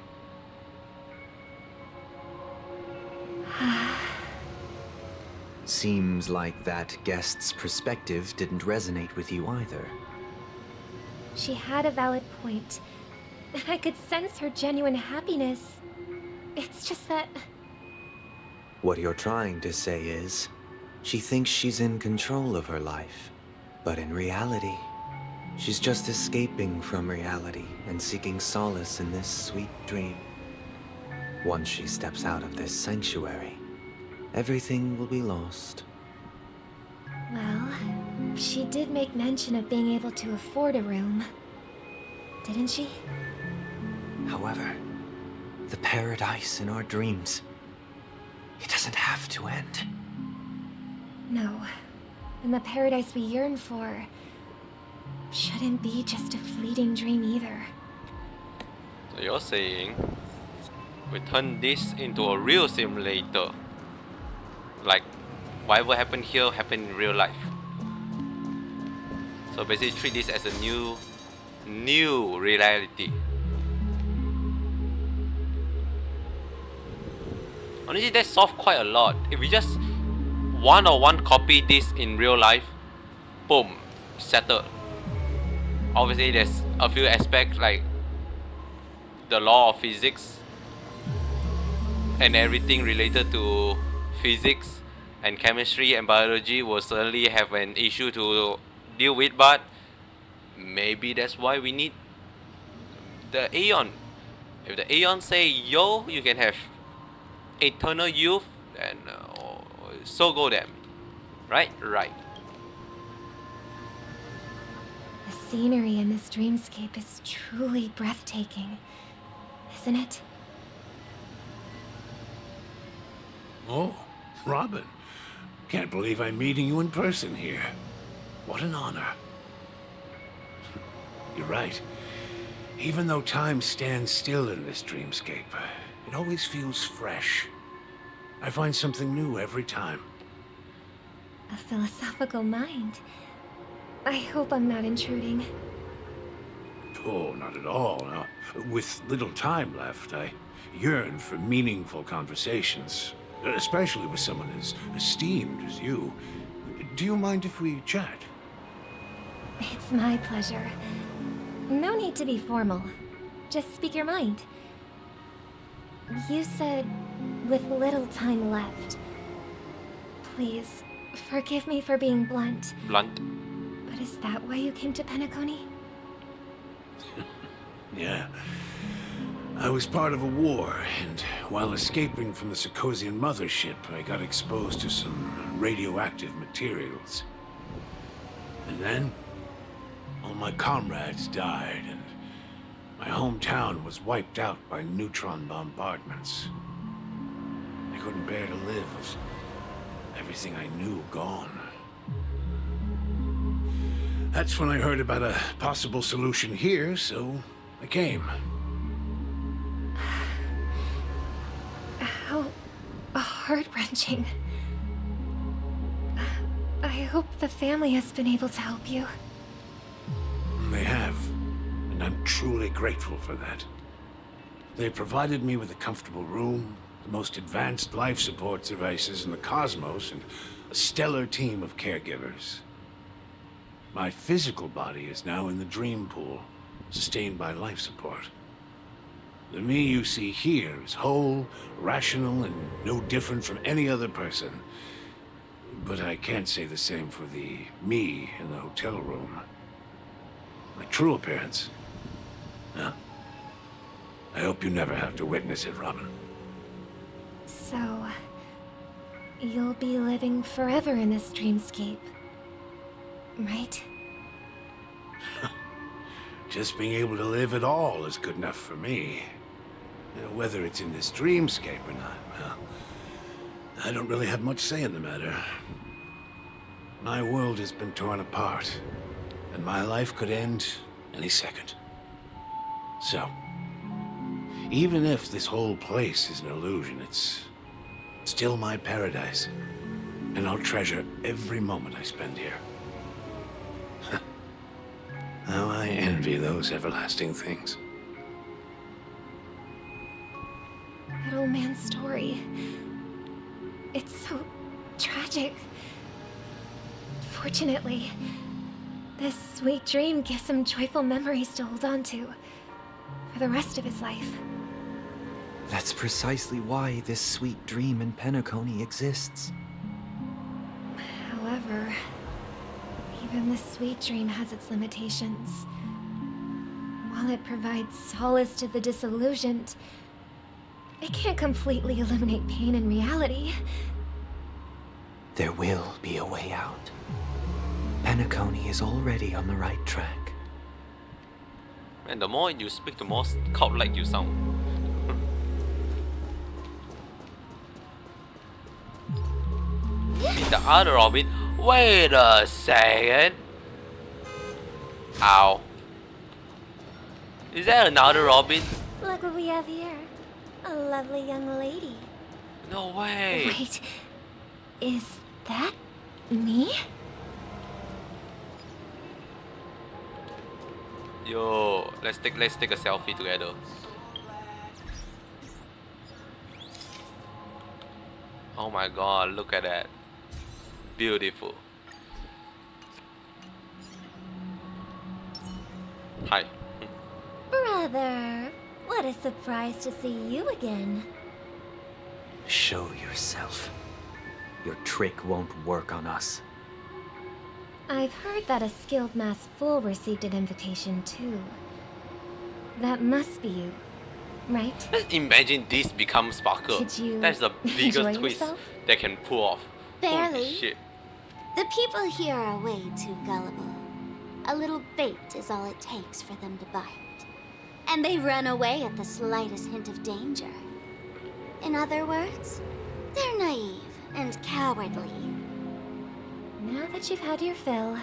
Seems like that guest's perspective didn't resonate with you either. She had a valid point. I could sense her genuine happiness. It's just that... What you're trying to say is, she thinks she's in control of her life. But in reality, she's just escaping from reality and seeking solace in this sweet dream. Once she steps out of this sanctuary, everything will be lost. Well, she did make mention of being able to afford a room. Didn't she? However, the paradise in our dreams, it doesn't have to end. No. And the paradise we yearn for shouldn't be just a fleeting dream either. So you're saying we turn this into a real simulator. Like whatever happened here happened in real life. So basically treat this as a new reality. Honestly, that solved quite a lot. If we just one-on-one copy this in real life, boom, settled. Obviously there's a few aspects like the law of physics and everything related to physics and chemistry and biology will certainly have an issue to deal with, but maybe that's why we need the Aeon. If the Aeon say, yo, you can have eternal youth, then so go them. Right? Right. The scenery in this dreamscape is truly breathtaking, isn't it? Oh, Robin. Can't believe I'm meeting you in person here. What an honor. You're right. Even though time stands still in this dreamscape, it always feels fresh. I find something new every time. A philosophical mind. I hope I'm not intruding. Oh, not at all. Now, with little time left, I yearn for meaningful conversations, especially with someone as esteemed as you. Do you mind if we chat? It's my pleasure. No need to be formal. Just speak your mind. You said, with little time left. Please, forgive me for being blunt. Blunt. But is that why you came to Penacony? Yeah. I was part of a war, and while escaping from the Sarkosian mothership, I got exposed to some radioactive materials. And then, all my comrades died, and my hometown was wiped out by neutron bombardments. I couldn't bear to live with everything I knew gone. That's when I heard about a possible solution here, so I came. How heart-wrenching. I hope the family has been able to help you. They have, and I'm truly grateful for that. They provided me with a comfortable room, the most advanced life support devices in the cosmos, and a stellar team of caregivers. My physical body is now in the dream pool, sustained by life support. The me you see here is whole, rational, and no different from any other person. But I can't say the same for the me in the hotel room. My true appearance? No. I hope you never have to witness it, Robin. So, you'll be living forever in this dreamscape, right? Just being able to live at all is good enough for me. Whether it's in this dreamscape or not, well, I don't really have much say in the matter. My world has been torn apart, and my life could end any second. So, even if this whole place is an illusion, it's still my paradise, and I'll treasure every moment I spend here. How I envy those everlasting things. That old man's story. It's so tragic. Fortunately, this sweet dream gives him joyful memories to hold on to for the rest of his life. That's precisely why this sweet dream in Penacony exists. However, even this sweet dream has its limitations. While it provides solace to the disillusioned, it can't completely eliminate pain in reality. There will be a way out. Penacony is already on the right track. And the more you speak, the more cult-like you sound. In the other Robin, wait a second. Ow. Is that another Robin? Look what we have here. A lovely young lady. No way. Wait, is that me? Yo, let's take a selfie together. Oh my god, look at that. Beautiful. Hi. Brother, what a surprise to see you again. Show yourself. Your trick won't work on us. I've heard that a skilled mass fool received an invitation too. That must be you, right? Just imagine this becomes Sparkle. Did you That's the biggest enjoy twist yourself? they can pull off. Holy Barely. shit. The people here are way too gullible. A little bait is all it takes for them to bite. And they run away at the slightest hint of danger. In other words, they're naive and cowardly. Now that you've had your fill,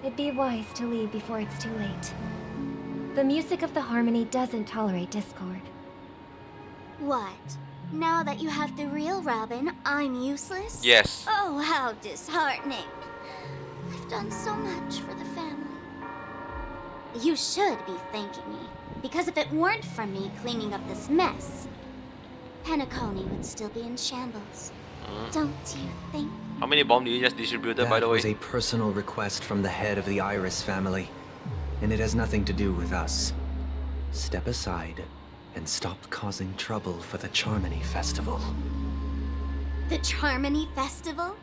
it'd be wise to leave before it's too late. The music of the harmony doesn't tolerate discord. What? Now that you have the real Robin, I'm useless? Yes. Oh, how disheartening. I've done so much for the family. You should be thanking me, because if it weren't for me cleaning up this mess, Penacony would still be in shambles. Don't you think? How many bombs did you just distributed, by the That way? was a personal request from the head of the Iris family, and it has nothing to do with us. Step aside and stop causing trouble for the Charmony Festival. The Charmony Festival?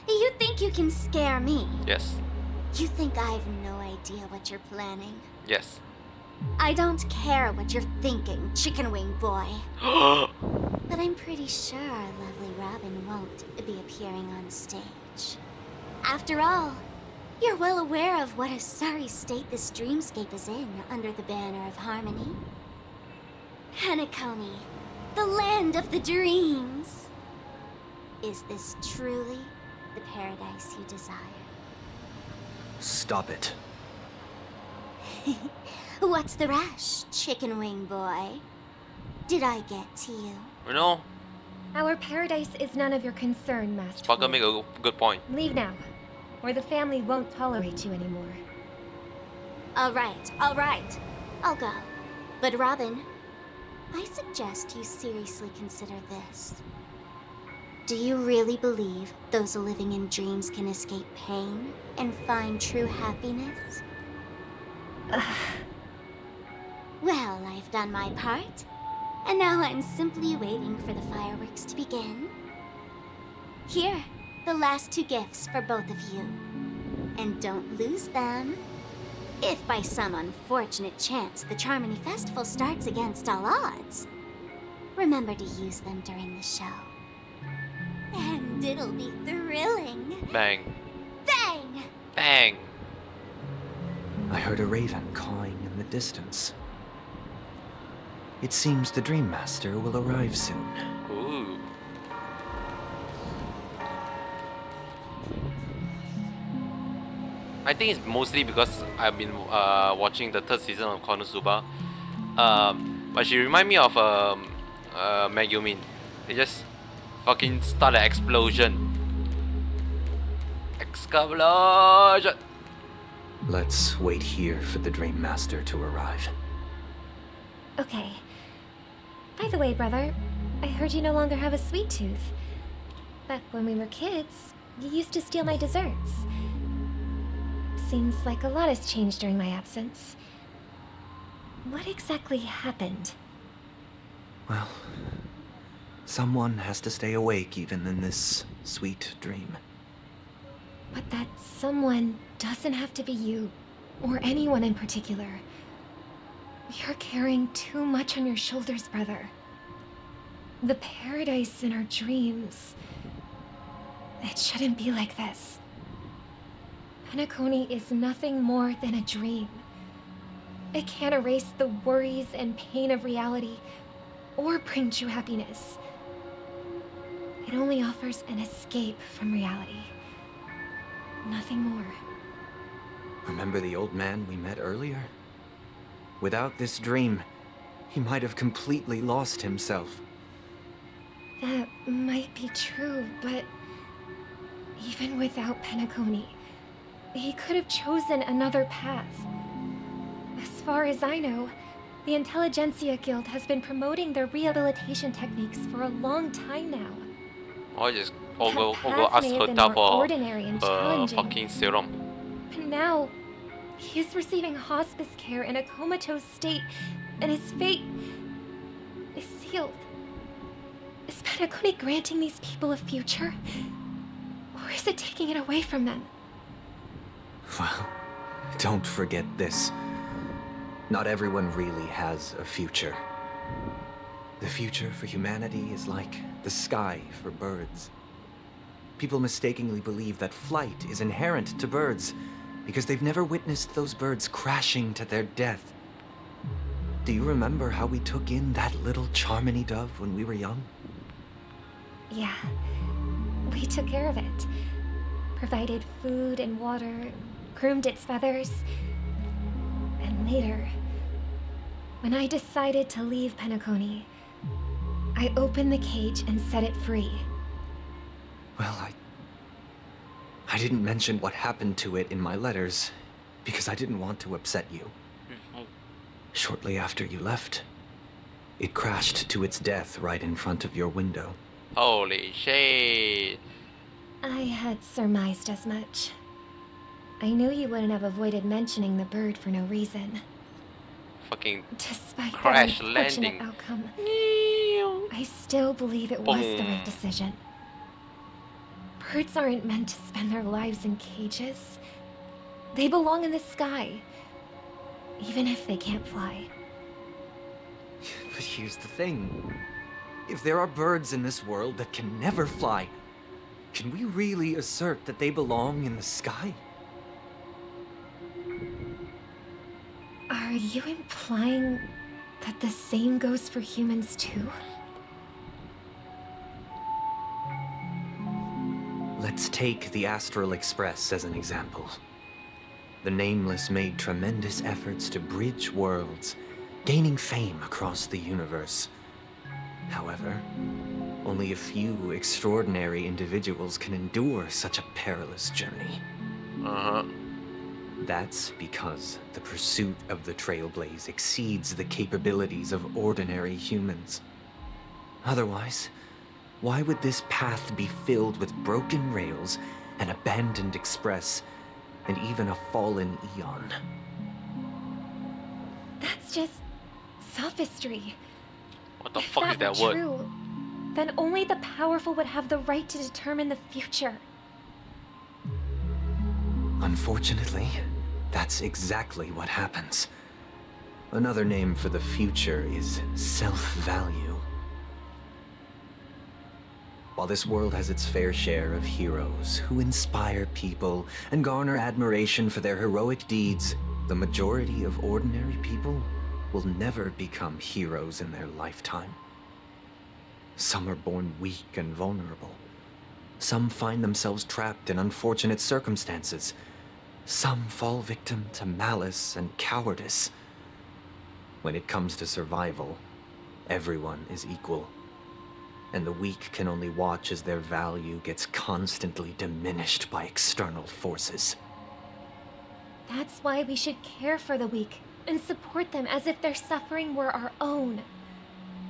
You think you can scare me? Yes. You think I have no idea what you're planning? Yes. I don't care what you're thinking, chicken wing boy. But I'm pretty sure our lovely Robin won't be appearing on stage. After all, you're well aware of what a sorry state this dreamscape is in under the banner of harmony. Penacony, the land of the dreams. Is this truly the paradise you desire? Stop it. What's the rush, chicken wing boy? Did I get to you? You know, Our paradise is none of your concern, Master. Sparkle make a good point. Leave now, or the family won't tolerate you anymore. All right. I'll go. But Robin, I suggest you seriously consider this. Do you really believe those living in dreams can escape pain and find true happiness? Well, I've done my part, and now I'm simply waiting for the fireworks to begin. Here, the last 2 gifts for both of you. And don't lose them. If by some unfortunate chance the Charmony Festival starts against all odds, remember to use them during the show. And it'll be thrilling. Bang. Bang! Bang. I heard a raven cawing in the distance. It seems the Dream Master will arrive soon. Ooh. I think it's mostly because I've been watching the 3rd season of Konosuba. But she remind me of Megumin. They just fucking start an explosion. Explosion! Let's wait here for the Dream Master to arrive. Okay. By the way, brother, I heard you no longer have a sweet tooth. Back when we were kids, you used to steal my desserts. Seems like a lot has changed during my absence. What exactly happened? Well, someone has to stay awake even in this sweet dream. But that someone doesn't have to be you, or anyone in particular. You're carrying too much on your shoulders, brother. The paradise in our dreams. It shouldn't be like this. Penacony is nothing more than a dream. It can't erase the worries and pain of reality, or bring true happiness. It only offers an escape from reality. Nothing more. Remember the old man we met earlier? Without this dream, he might have completely lost himself. That might be true, but even without Penacony, he could have chosen another path. As far as I know, the Intelligentsia Guild has been promoting their rehabilitation techniques for a long time now. Or just go That ask path may have her been down more for ordinary and challenging. fucking serum. But now, he is receiving hospice care in a comatose state, and his fate is sealed. Is Penacony granting these people a future? Or is it taking it away from them? Well, don't forget this. Not everyone really has a future. The future for humanity is like the sky for birds. People mistakenly believe that flight is inherent to birds because they've never witnessed those birds crashing to their death. Do you remember how we took in that little Charmony dove when we were young? Yeah. We took care of it. Provided food and water, groomed its feathers. And later, when I decided to leave Penacony, I opened the cage and set it free. Well, I didn't mention what happened to it in my letters because I didn't want to upset you. Shortly after you left, it crashed to its death right in front of your window. Holy shit. I had surmised as much. I knew you wouldn't have avoided mentioning the bird for no reason. Fucking Despite crash that unfortunate landing. outcome, I still believe it was the right decision. Birds aren't meant to spend their lives in cages. They belong in the sky, even if they can't fly. But here's the thing. If there are birds in this world that can never fly, can we really assert that they belong in the sky? Are you implying that the same goes for humans too? Let's take the Astral Express as an example. The Nameless made tremendous efforts to bridge worlds, gaining fame across the universe. However, only a few extraordinary individuals can endure such a perilous journey. That's because the pursuit of the Trailblaze exceeds the capabilities of ordinary humans. Otherwise, why would this path be filled with broken rails, an abandoned express, and even a fallen Eon? That's just sophistry. What the If fuck is that were word? true, then only the powerful would have the right to determine the future. Unfortunately, that's exactly what happens. Another name for the future is self-value. While this world has its fair share of heroes who inspire people and garner admiration for their heroic deeds, the majority of ordinary people will never become heroes in their lifetime. Some are born weak and vulnerable. Some find themselves trapped in unfortunate circumstances. Some fall victim to malice and cowardice. When it comes to survival, everyone is equal. And the weak can only watch as their value gets constantly diminished by external forces. That's why we should care for the weak and support them as if their suffering were our own.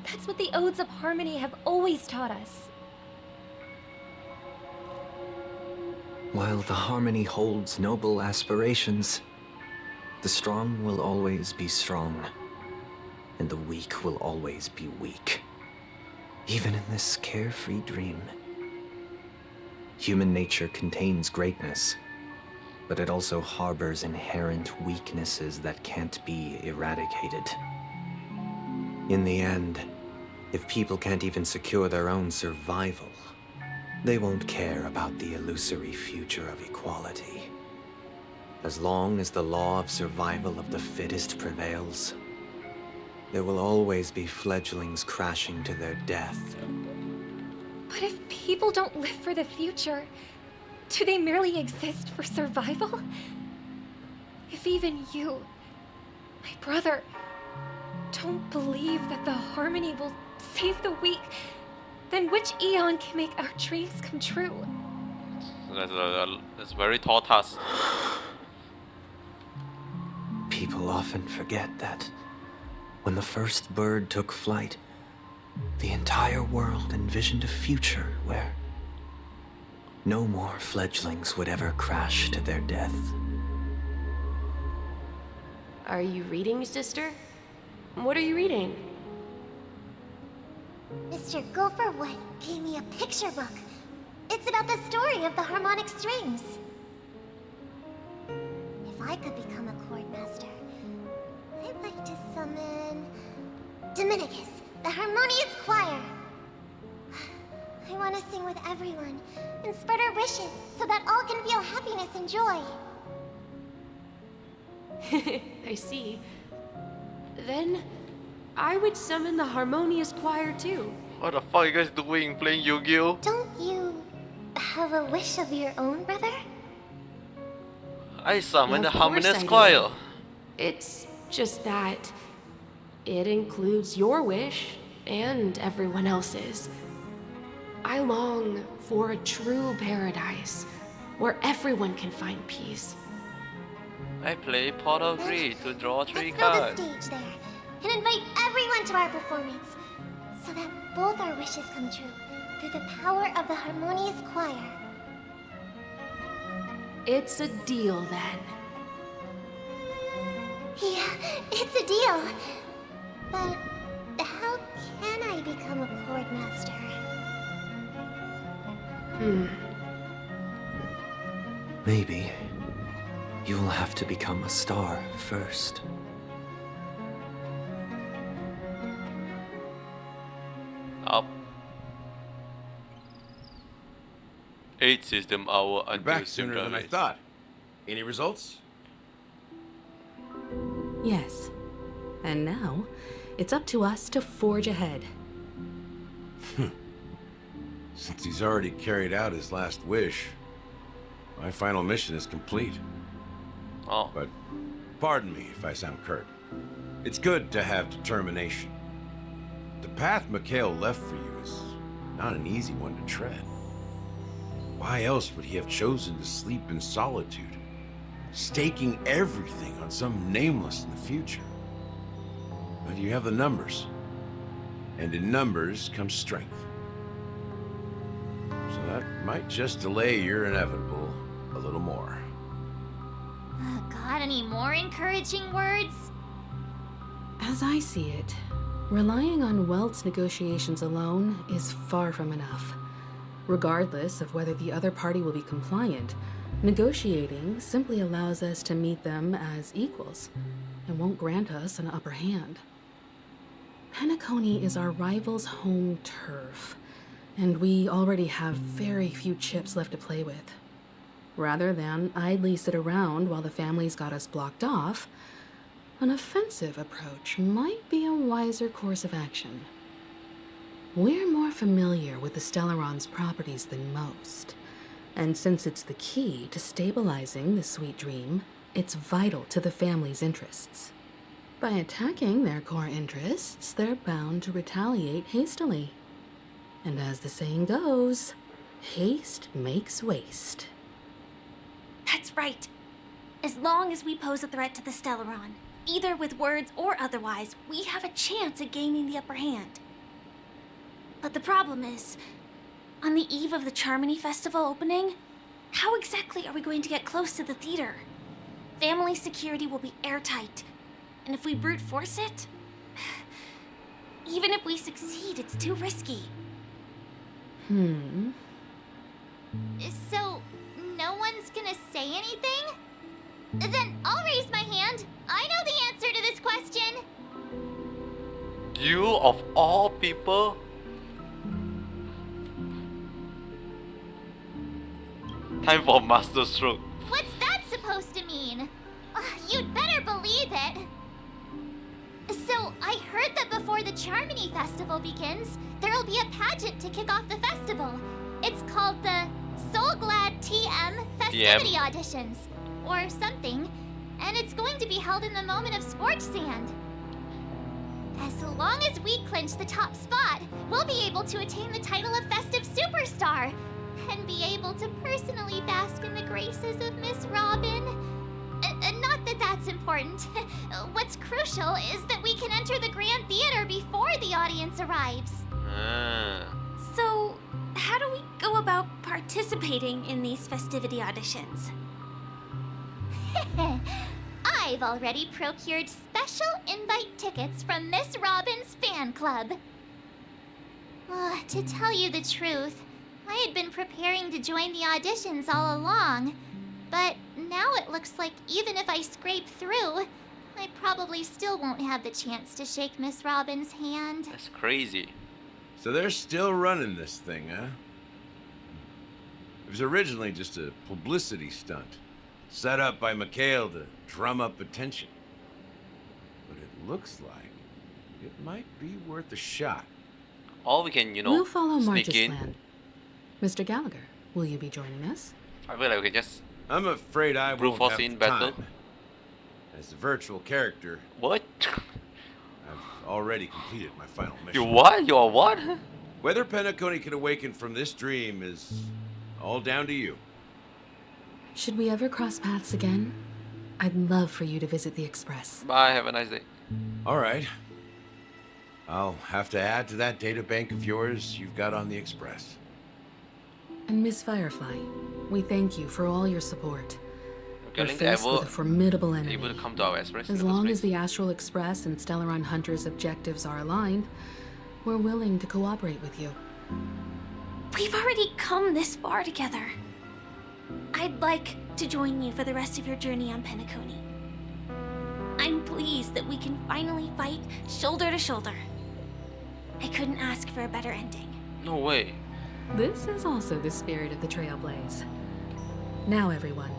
That's what the Odes of Harmony have always taught us. While the Harmony holds noble aspirations, the strong will always be strong, and the weak will always be weak. Even in this carefree dream. Human nature contains greatness, but it also harbors inherent weaknesses that can't be eradicated. In the end, if people can't even secure their own survival, they won't care about the illusory future of equality. As long as the law of survival of the fittest prevails, there will always be fledglings crashing to their death. But if people don't live for the future, do they merely exist for survival? If even you, my brother, don't believe that the Harmony will save the weak, then which Eon can make our dreams come true? That's very tall task. People often forget that when the first bird took flight, the entire world envisioned a future where no more fledglings would ever crash to their death. Are you reading, sister? What are you reading? Mr. Gopherwood gave me a picture book. It's about the story of the harmonic strings. If I could become a chord master, I'd like to summon Dominicus, the harmonious choir. I want to sing with everyone and spread our wishes so that all can feel happiness and joy. I see. Then, I would summon the harmonious choir too. What the fuck are you guys doing? Playing Yu-Gi-Oh? Don't you have a wish of your own, brother? I summon the Of course harmonious I do. choir. It's just that it includes your wish and everyone else's. I long for a true paradise where everyone can find peace. I play Pot of Greed to draw 3 Let's build a cards. stage there and invite everyone to our performance so that both our wishes come true through the power of the harmonious choir. It's a deal then. Yeah, it's a deal. But how can I become a chord master? Maybe you will have to become a star first. Up. 8 system hour You're until back sooner than I thought. Any results? Yes. And now, it's up to us to forge ahead. Since he's already carried out his last wish, my final mission is complete. Oh. But pardon me if I sound curt. It's good to have determination. The path Mikhail left for you is not an easy one to tread. Why else would he have chosen to sleep in solitude, staking everything on some nameless in the future? But you have the numbers, and in numbers comes strength. So that might just delay your inevitable a little more. Got any more encouraging words? As I see it, relying on Welt's negotiations alone is far from enough. Regardless of whether the other party will be compliant, negotiating simply allows us to meet them as equals and won't grant us an upper hand. Penacony is our rival's home turf, and we already have very few chips left to play with. Rather than idly sit around while the family's got us blocked off, an offensive approach might be a wiser course of action. We're more familiar with the Stellaron's properties than most, and since it's the key to stabilizing the sweet dream, it's vital to the family's interests. By attacking their core interests, they're bound to retaliate hastily. And as the saying goes, haste makes waste. That's right. As long as we pose a threat to the Stellaron, either with words or otherwise, we have a chance at gaining the upper hand. But the problem is, on the eve of the Charmony Festival opening, how exactly are we going to get close to the theater? Family security will be airtight, and if we brute force it, even if we succeed, it's too risky. So, no one's gonna say anything? Then I'll raise my hand. I know the answer to this question. You of all people? Time for master stroke. What's that supposed to mean? You'd better believe it. So, I heard that before the Charmony Festival begins, there'll be a pageant to kick off the festival. It's called the Soul Glad TM Festivity Auditions, or something, and it's going to be held in the moment of Scorched Sand. As long as we clinch the top spot, we'll be able to attain the title of Festive Superstar, and be able to personally bask in the graces of Miss Robin. Not that that's important. What's crucial is that we can enter the Grand Theater before the audience arrives. So, how do we go about participating in these festivity auditions? I've already procured special invite tickets from Miss Robin's fan club. To tell you the truth, I had been preparing to join the auditions all along, but now it looks like even if I scrape through, I probably still won't have the chance to shake Miss Robin's hand. That's crazy. So they're still running this thing, huh? It was originally just a publicity stunt, set up by Mikhail to drum up attention. But it looks like it might be worth a shot. Or we can, We'll follow sneak March's in. plan. Mr. Gallagher, will you be joining us? I feel like we can just I'm afraid I brute won't force have in the battle. time. As a virtual character, What? I've already completed my final mission. You what? You are what? Whether Penacony can awaken from this dream is all down to you. Should we ever cross paths again? I'd love for you to visit the Express. Bye, have a nice day. All right. I'll have to add to that data bank of yours you've got on the Express. And Miss Firefly, we thank you for all your support. We're Link faced with a formidable enemy. able to come to our Express. As long as the Astral Express and Stellaron Hunter's objectives are aligned, we're willing to cooperate with you. We've already come this far together. I'd like to join you for the rest of your journey on Penacony. I'm pleased that we can finally fight shoulder to shoulder. I couldn't ask for a better ending. No way. This is also the spirit of the Trailblaze. Now, everyone,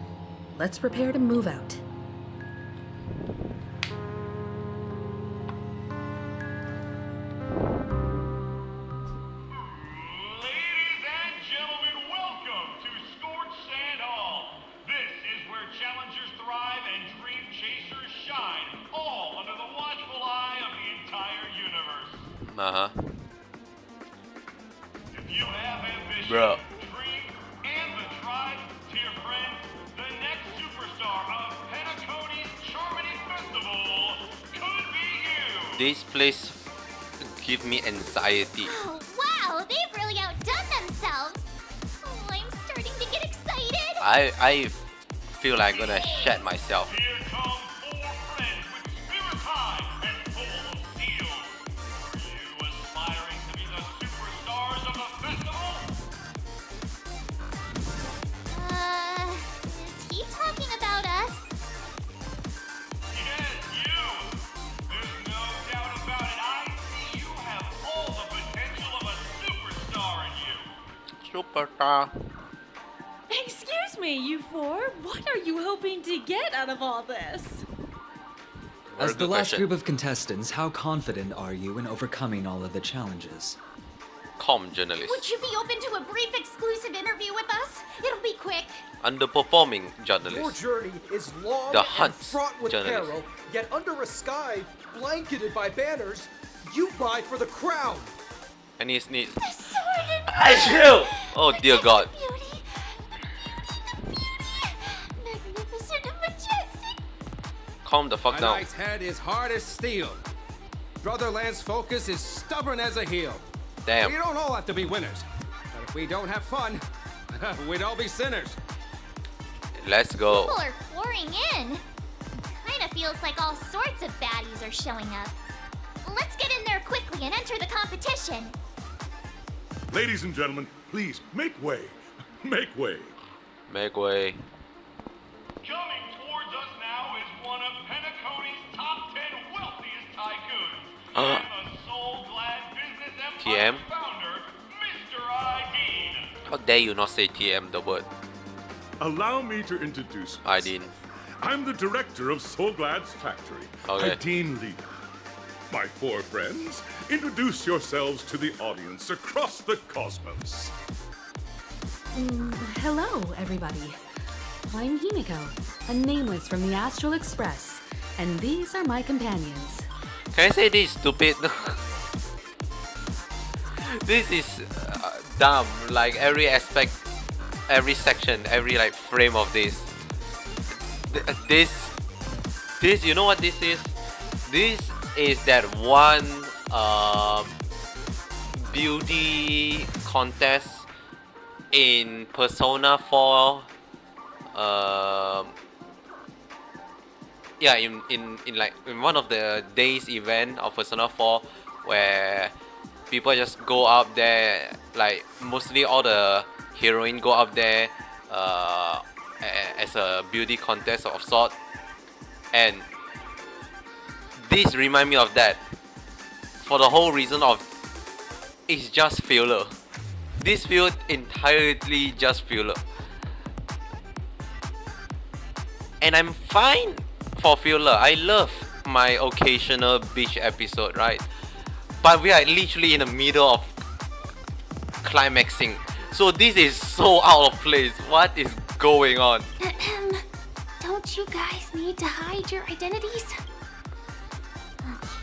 let's prepare to move out. Uh-huh. Bro. And the tribe to your friends, the next superstar of Penacony's Charmony Festival could be you. This place give me anxiety. Oh, wow, they've really outdone themselves. Oh, I'm starting to get excited. I feel like I'm gonna shat myself. Is he talking about us? Yes, you. There's no doubt about it. I see you have all the potential of a superstar in you. Superstar. Excuse me, you four. What are you hoping to get out of all this? As the last group of contestants, how confident are you in overcoming all of the challenges? Calm journalist. Would you be open to a brief exclusive interview with us? It'll be quick. Underperforming Your journalist. journey is long The and Hunts fraught with journalist. peril, yet under a sky blanketed by banners, you vie for the crown. And he sneezed. The sword and I chill. Oh dear God. beauty. Magnificent and majestic. Calm the fuck A down. knight's head is hard as steel. Brother Lance's focus is stubborn as a heel. Damn. We don't all have to be winners. But if we don't have fun, we'd all be sinners. Let's go. People are pouring in. Kinda feels like all sorts of baddies are showing up. Let's get in there quickly and enter the competition. Ladies and gentlemen, please make way. Make way. Make way. Coming towards us now is one of Penacony's top 10 wealthiest tycoons. And the soul-glad business empire TM. founder, Mr. Ideen. How dare you not say TM the word? Allow me to introduce I didn't. I'm the director of Soulglad's factory, Okay. Ideen Lee. My four friends, introduce yourselves to the audience across the cosmos. Hello, everybody. I'm Himiko, a nameless from the Astral Express, and these are my companions. Can I say this is stupid? This is dumb. Like every aspect, every section, every like frame of this. This, you know what this is? This is that one beauty contest in Persona 4. Yeah, in one of the days event of Persona 4 where people just go up there, like mostly all the heroine go up there as a beauty contest of sort, and this remind me of that for the whole reason of it's just filler. This feels entirely just filler. And I'm fine for filler. I love my occasional beach episode, right? But we are literally in the middle of climaxing. So this is so out of place. What is going on? Don't you guys need to hide your identities?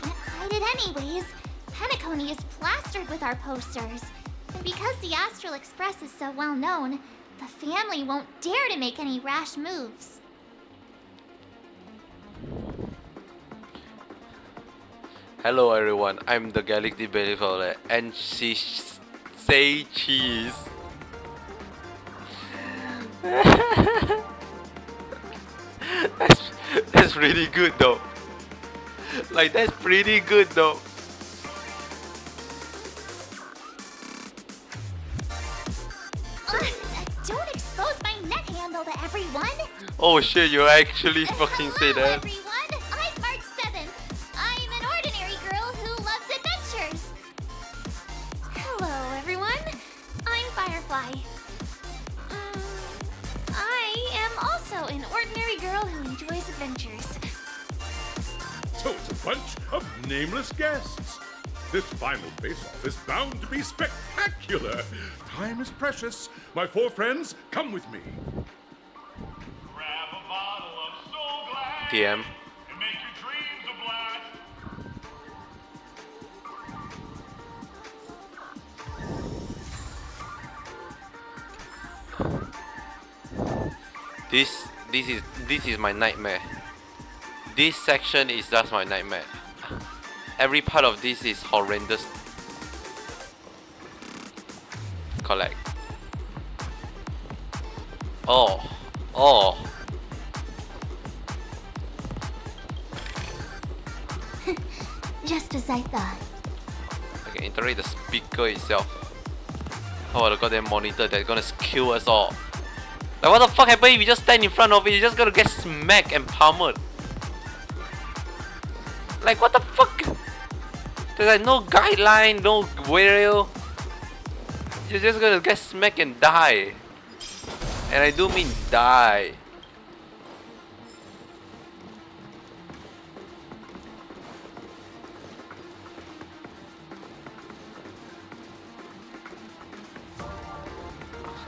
Can't hide it anyways. Penacony is plastered with our posters. And because the Astral Express is so well known, the family won't dare to make any rash moves. Hello everyone, I'm the Galactic Believer and she say cheese. That's really good though. Like that's pretty good though. Don't expose my neck hair. hello to everyone. Oh shit, you actually fucking say Hello, that. everyone. I'm March 7th. I'm an ordinary girl who loves adventures. Hello, everyone. I'm Firefly. I am also an ordinary girl who enjoys adventures. So it's a bunch of nameless guests. This final face-off is bound to be spectacular. Time is precious. My four friends, come with me. Grab a bottle of Soul Glad TM. and make your dreams a blast. This is my nightmare. This section is just my nightmare. Every part of this is horrendous. Collect. Oh. Just as I thought. I can interact with the speaker itself. How about the goddamn monitor that's gonna kill us all? Like what the fuck happens if you just stand in front of it? You're just gonna get smacked and pummeled. Like what the fuck? There's like no guideline, no rail. You're just gonna get smacked and die. And I do mean die.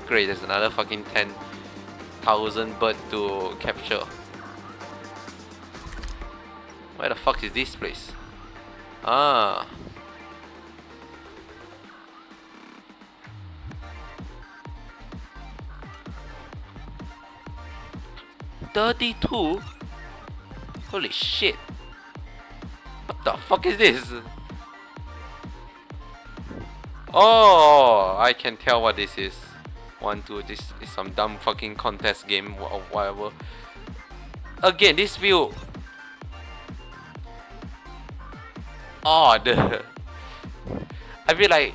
Great, there's another fucking 10,000 bird to capture. Where the fuck is this place? Ah. $32? Holy shit. What the fuck is this? Oh, I can tell what this is. 1, 2, this is some dumb fucking contest game or whatever. Again, this feel odd. I feel like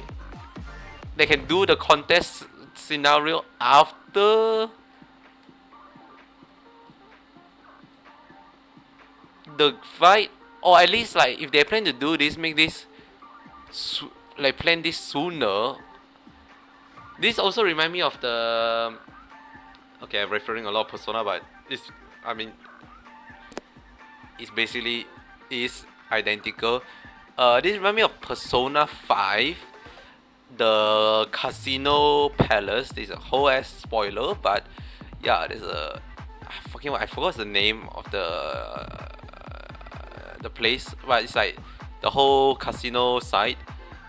they can do the contest scenario after the fight, or at least like if they plan to do this, make this like plan this sooner. This also remind me of the okay, I'm referring a lot of Persona, but it's it's basically is identical. This remind me of Persona 5, the Casino Palace. This is a whole ass spoiler, but yeah, there's a I forgot the name of the place, but it's like the whole casino site.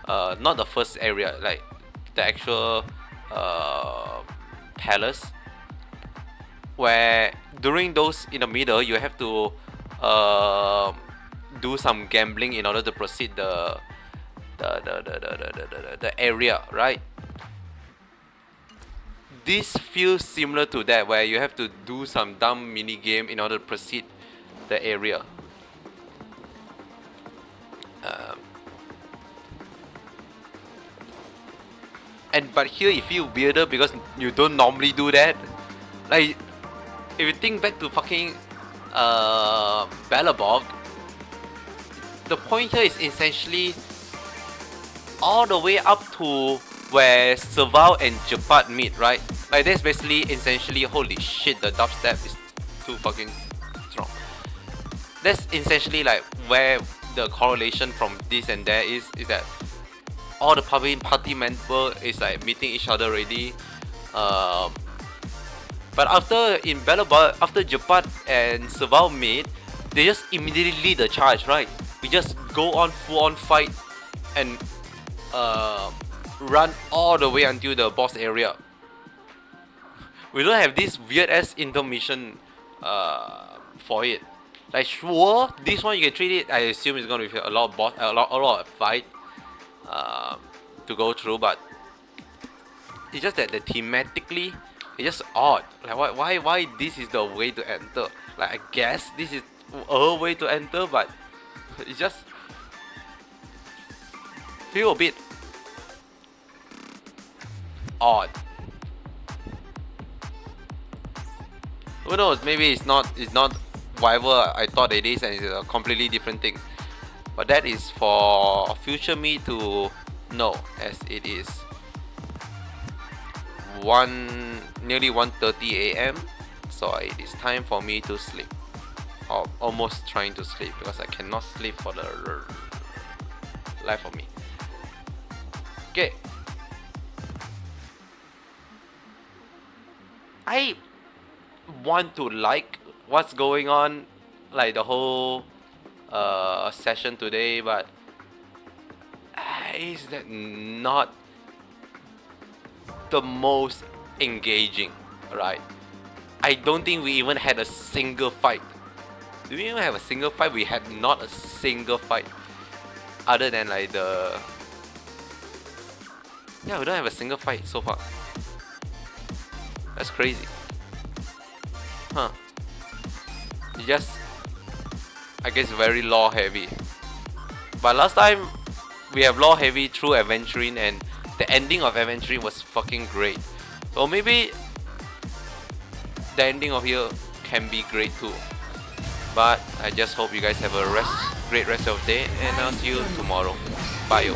Not the first area, like the actual palace, where during those in the middle you have to do some gambling in order to proceed the area, right? This feels similar to that, where you have to do some dumb mini game in order to proceed the area. But here it feels weirder because you don't normally do that. Like if you think back to fucking Bellabog, the point here is essentially all the way up to where Serval and Jepat meet, right? Like that's basically essentially, holy shit, the dubstep is too fucking strong. That's essentially like where the correlation from this and that is that all the party member is like meeting each other already. But after in Bellabog, after Jepat and Serval meet, they just immediately lead the charge, right? We just go on full on fight and run all the way until the boss area. We don't have this weird ass intermission for it. Like sure, this one you can treat it. I assume it's gonna be a lot of fight to go through, but it's just that the thematically it's just odd. Like why this is the way to enter? Like I guess this is a way to enter, but it just feel a bit odd. Who knows? Maybe it's not whatever I thought it is, and it's a completely different thing. But that is for future me to know, as it is nearly 1:30 a.m. So it is time for me to sleep, or almost trying to sleep, because I cannot sleep for the life of me. Okay. I want to like what's going on, like the whole session today, but is that not the most engaging, right? I don't think we even had a single fight. Do we even have a single fight? We had not a single fight, other than like the... Yeah, we don't have a single fight so far. That's crazy. Huh. It's just, I guess, very lore heavy. But last time we have lore heavy through adventuring, and the ending of adventuring was fucking great. So maybe the ending of here can be great too. But I just hope you guys have a great rest of the day, and I'll see you tomorrow. Bye yo.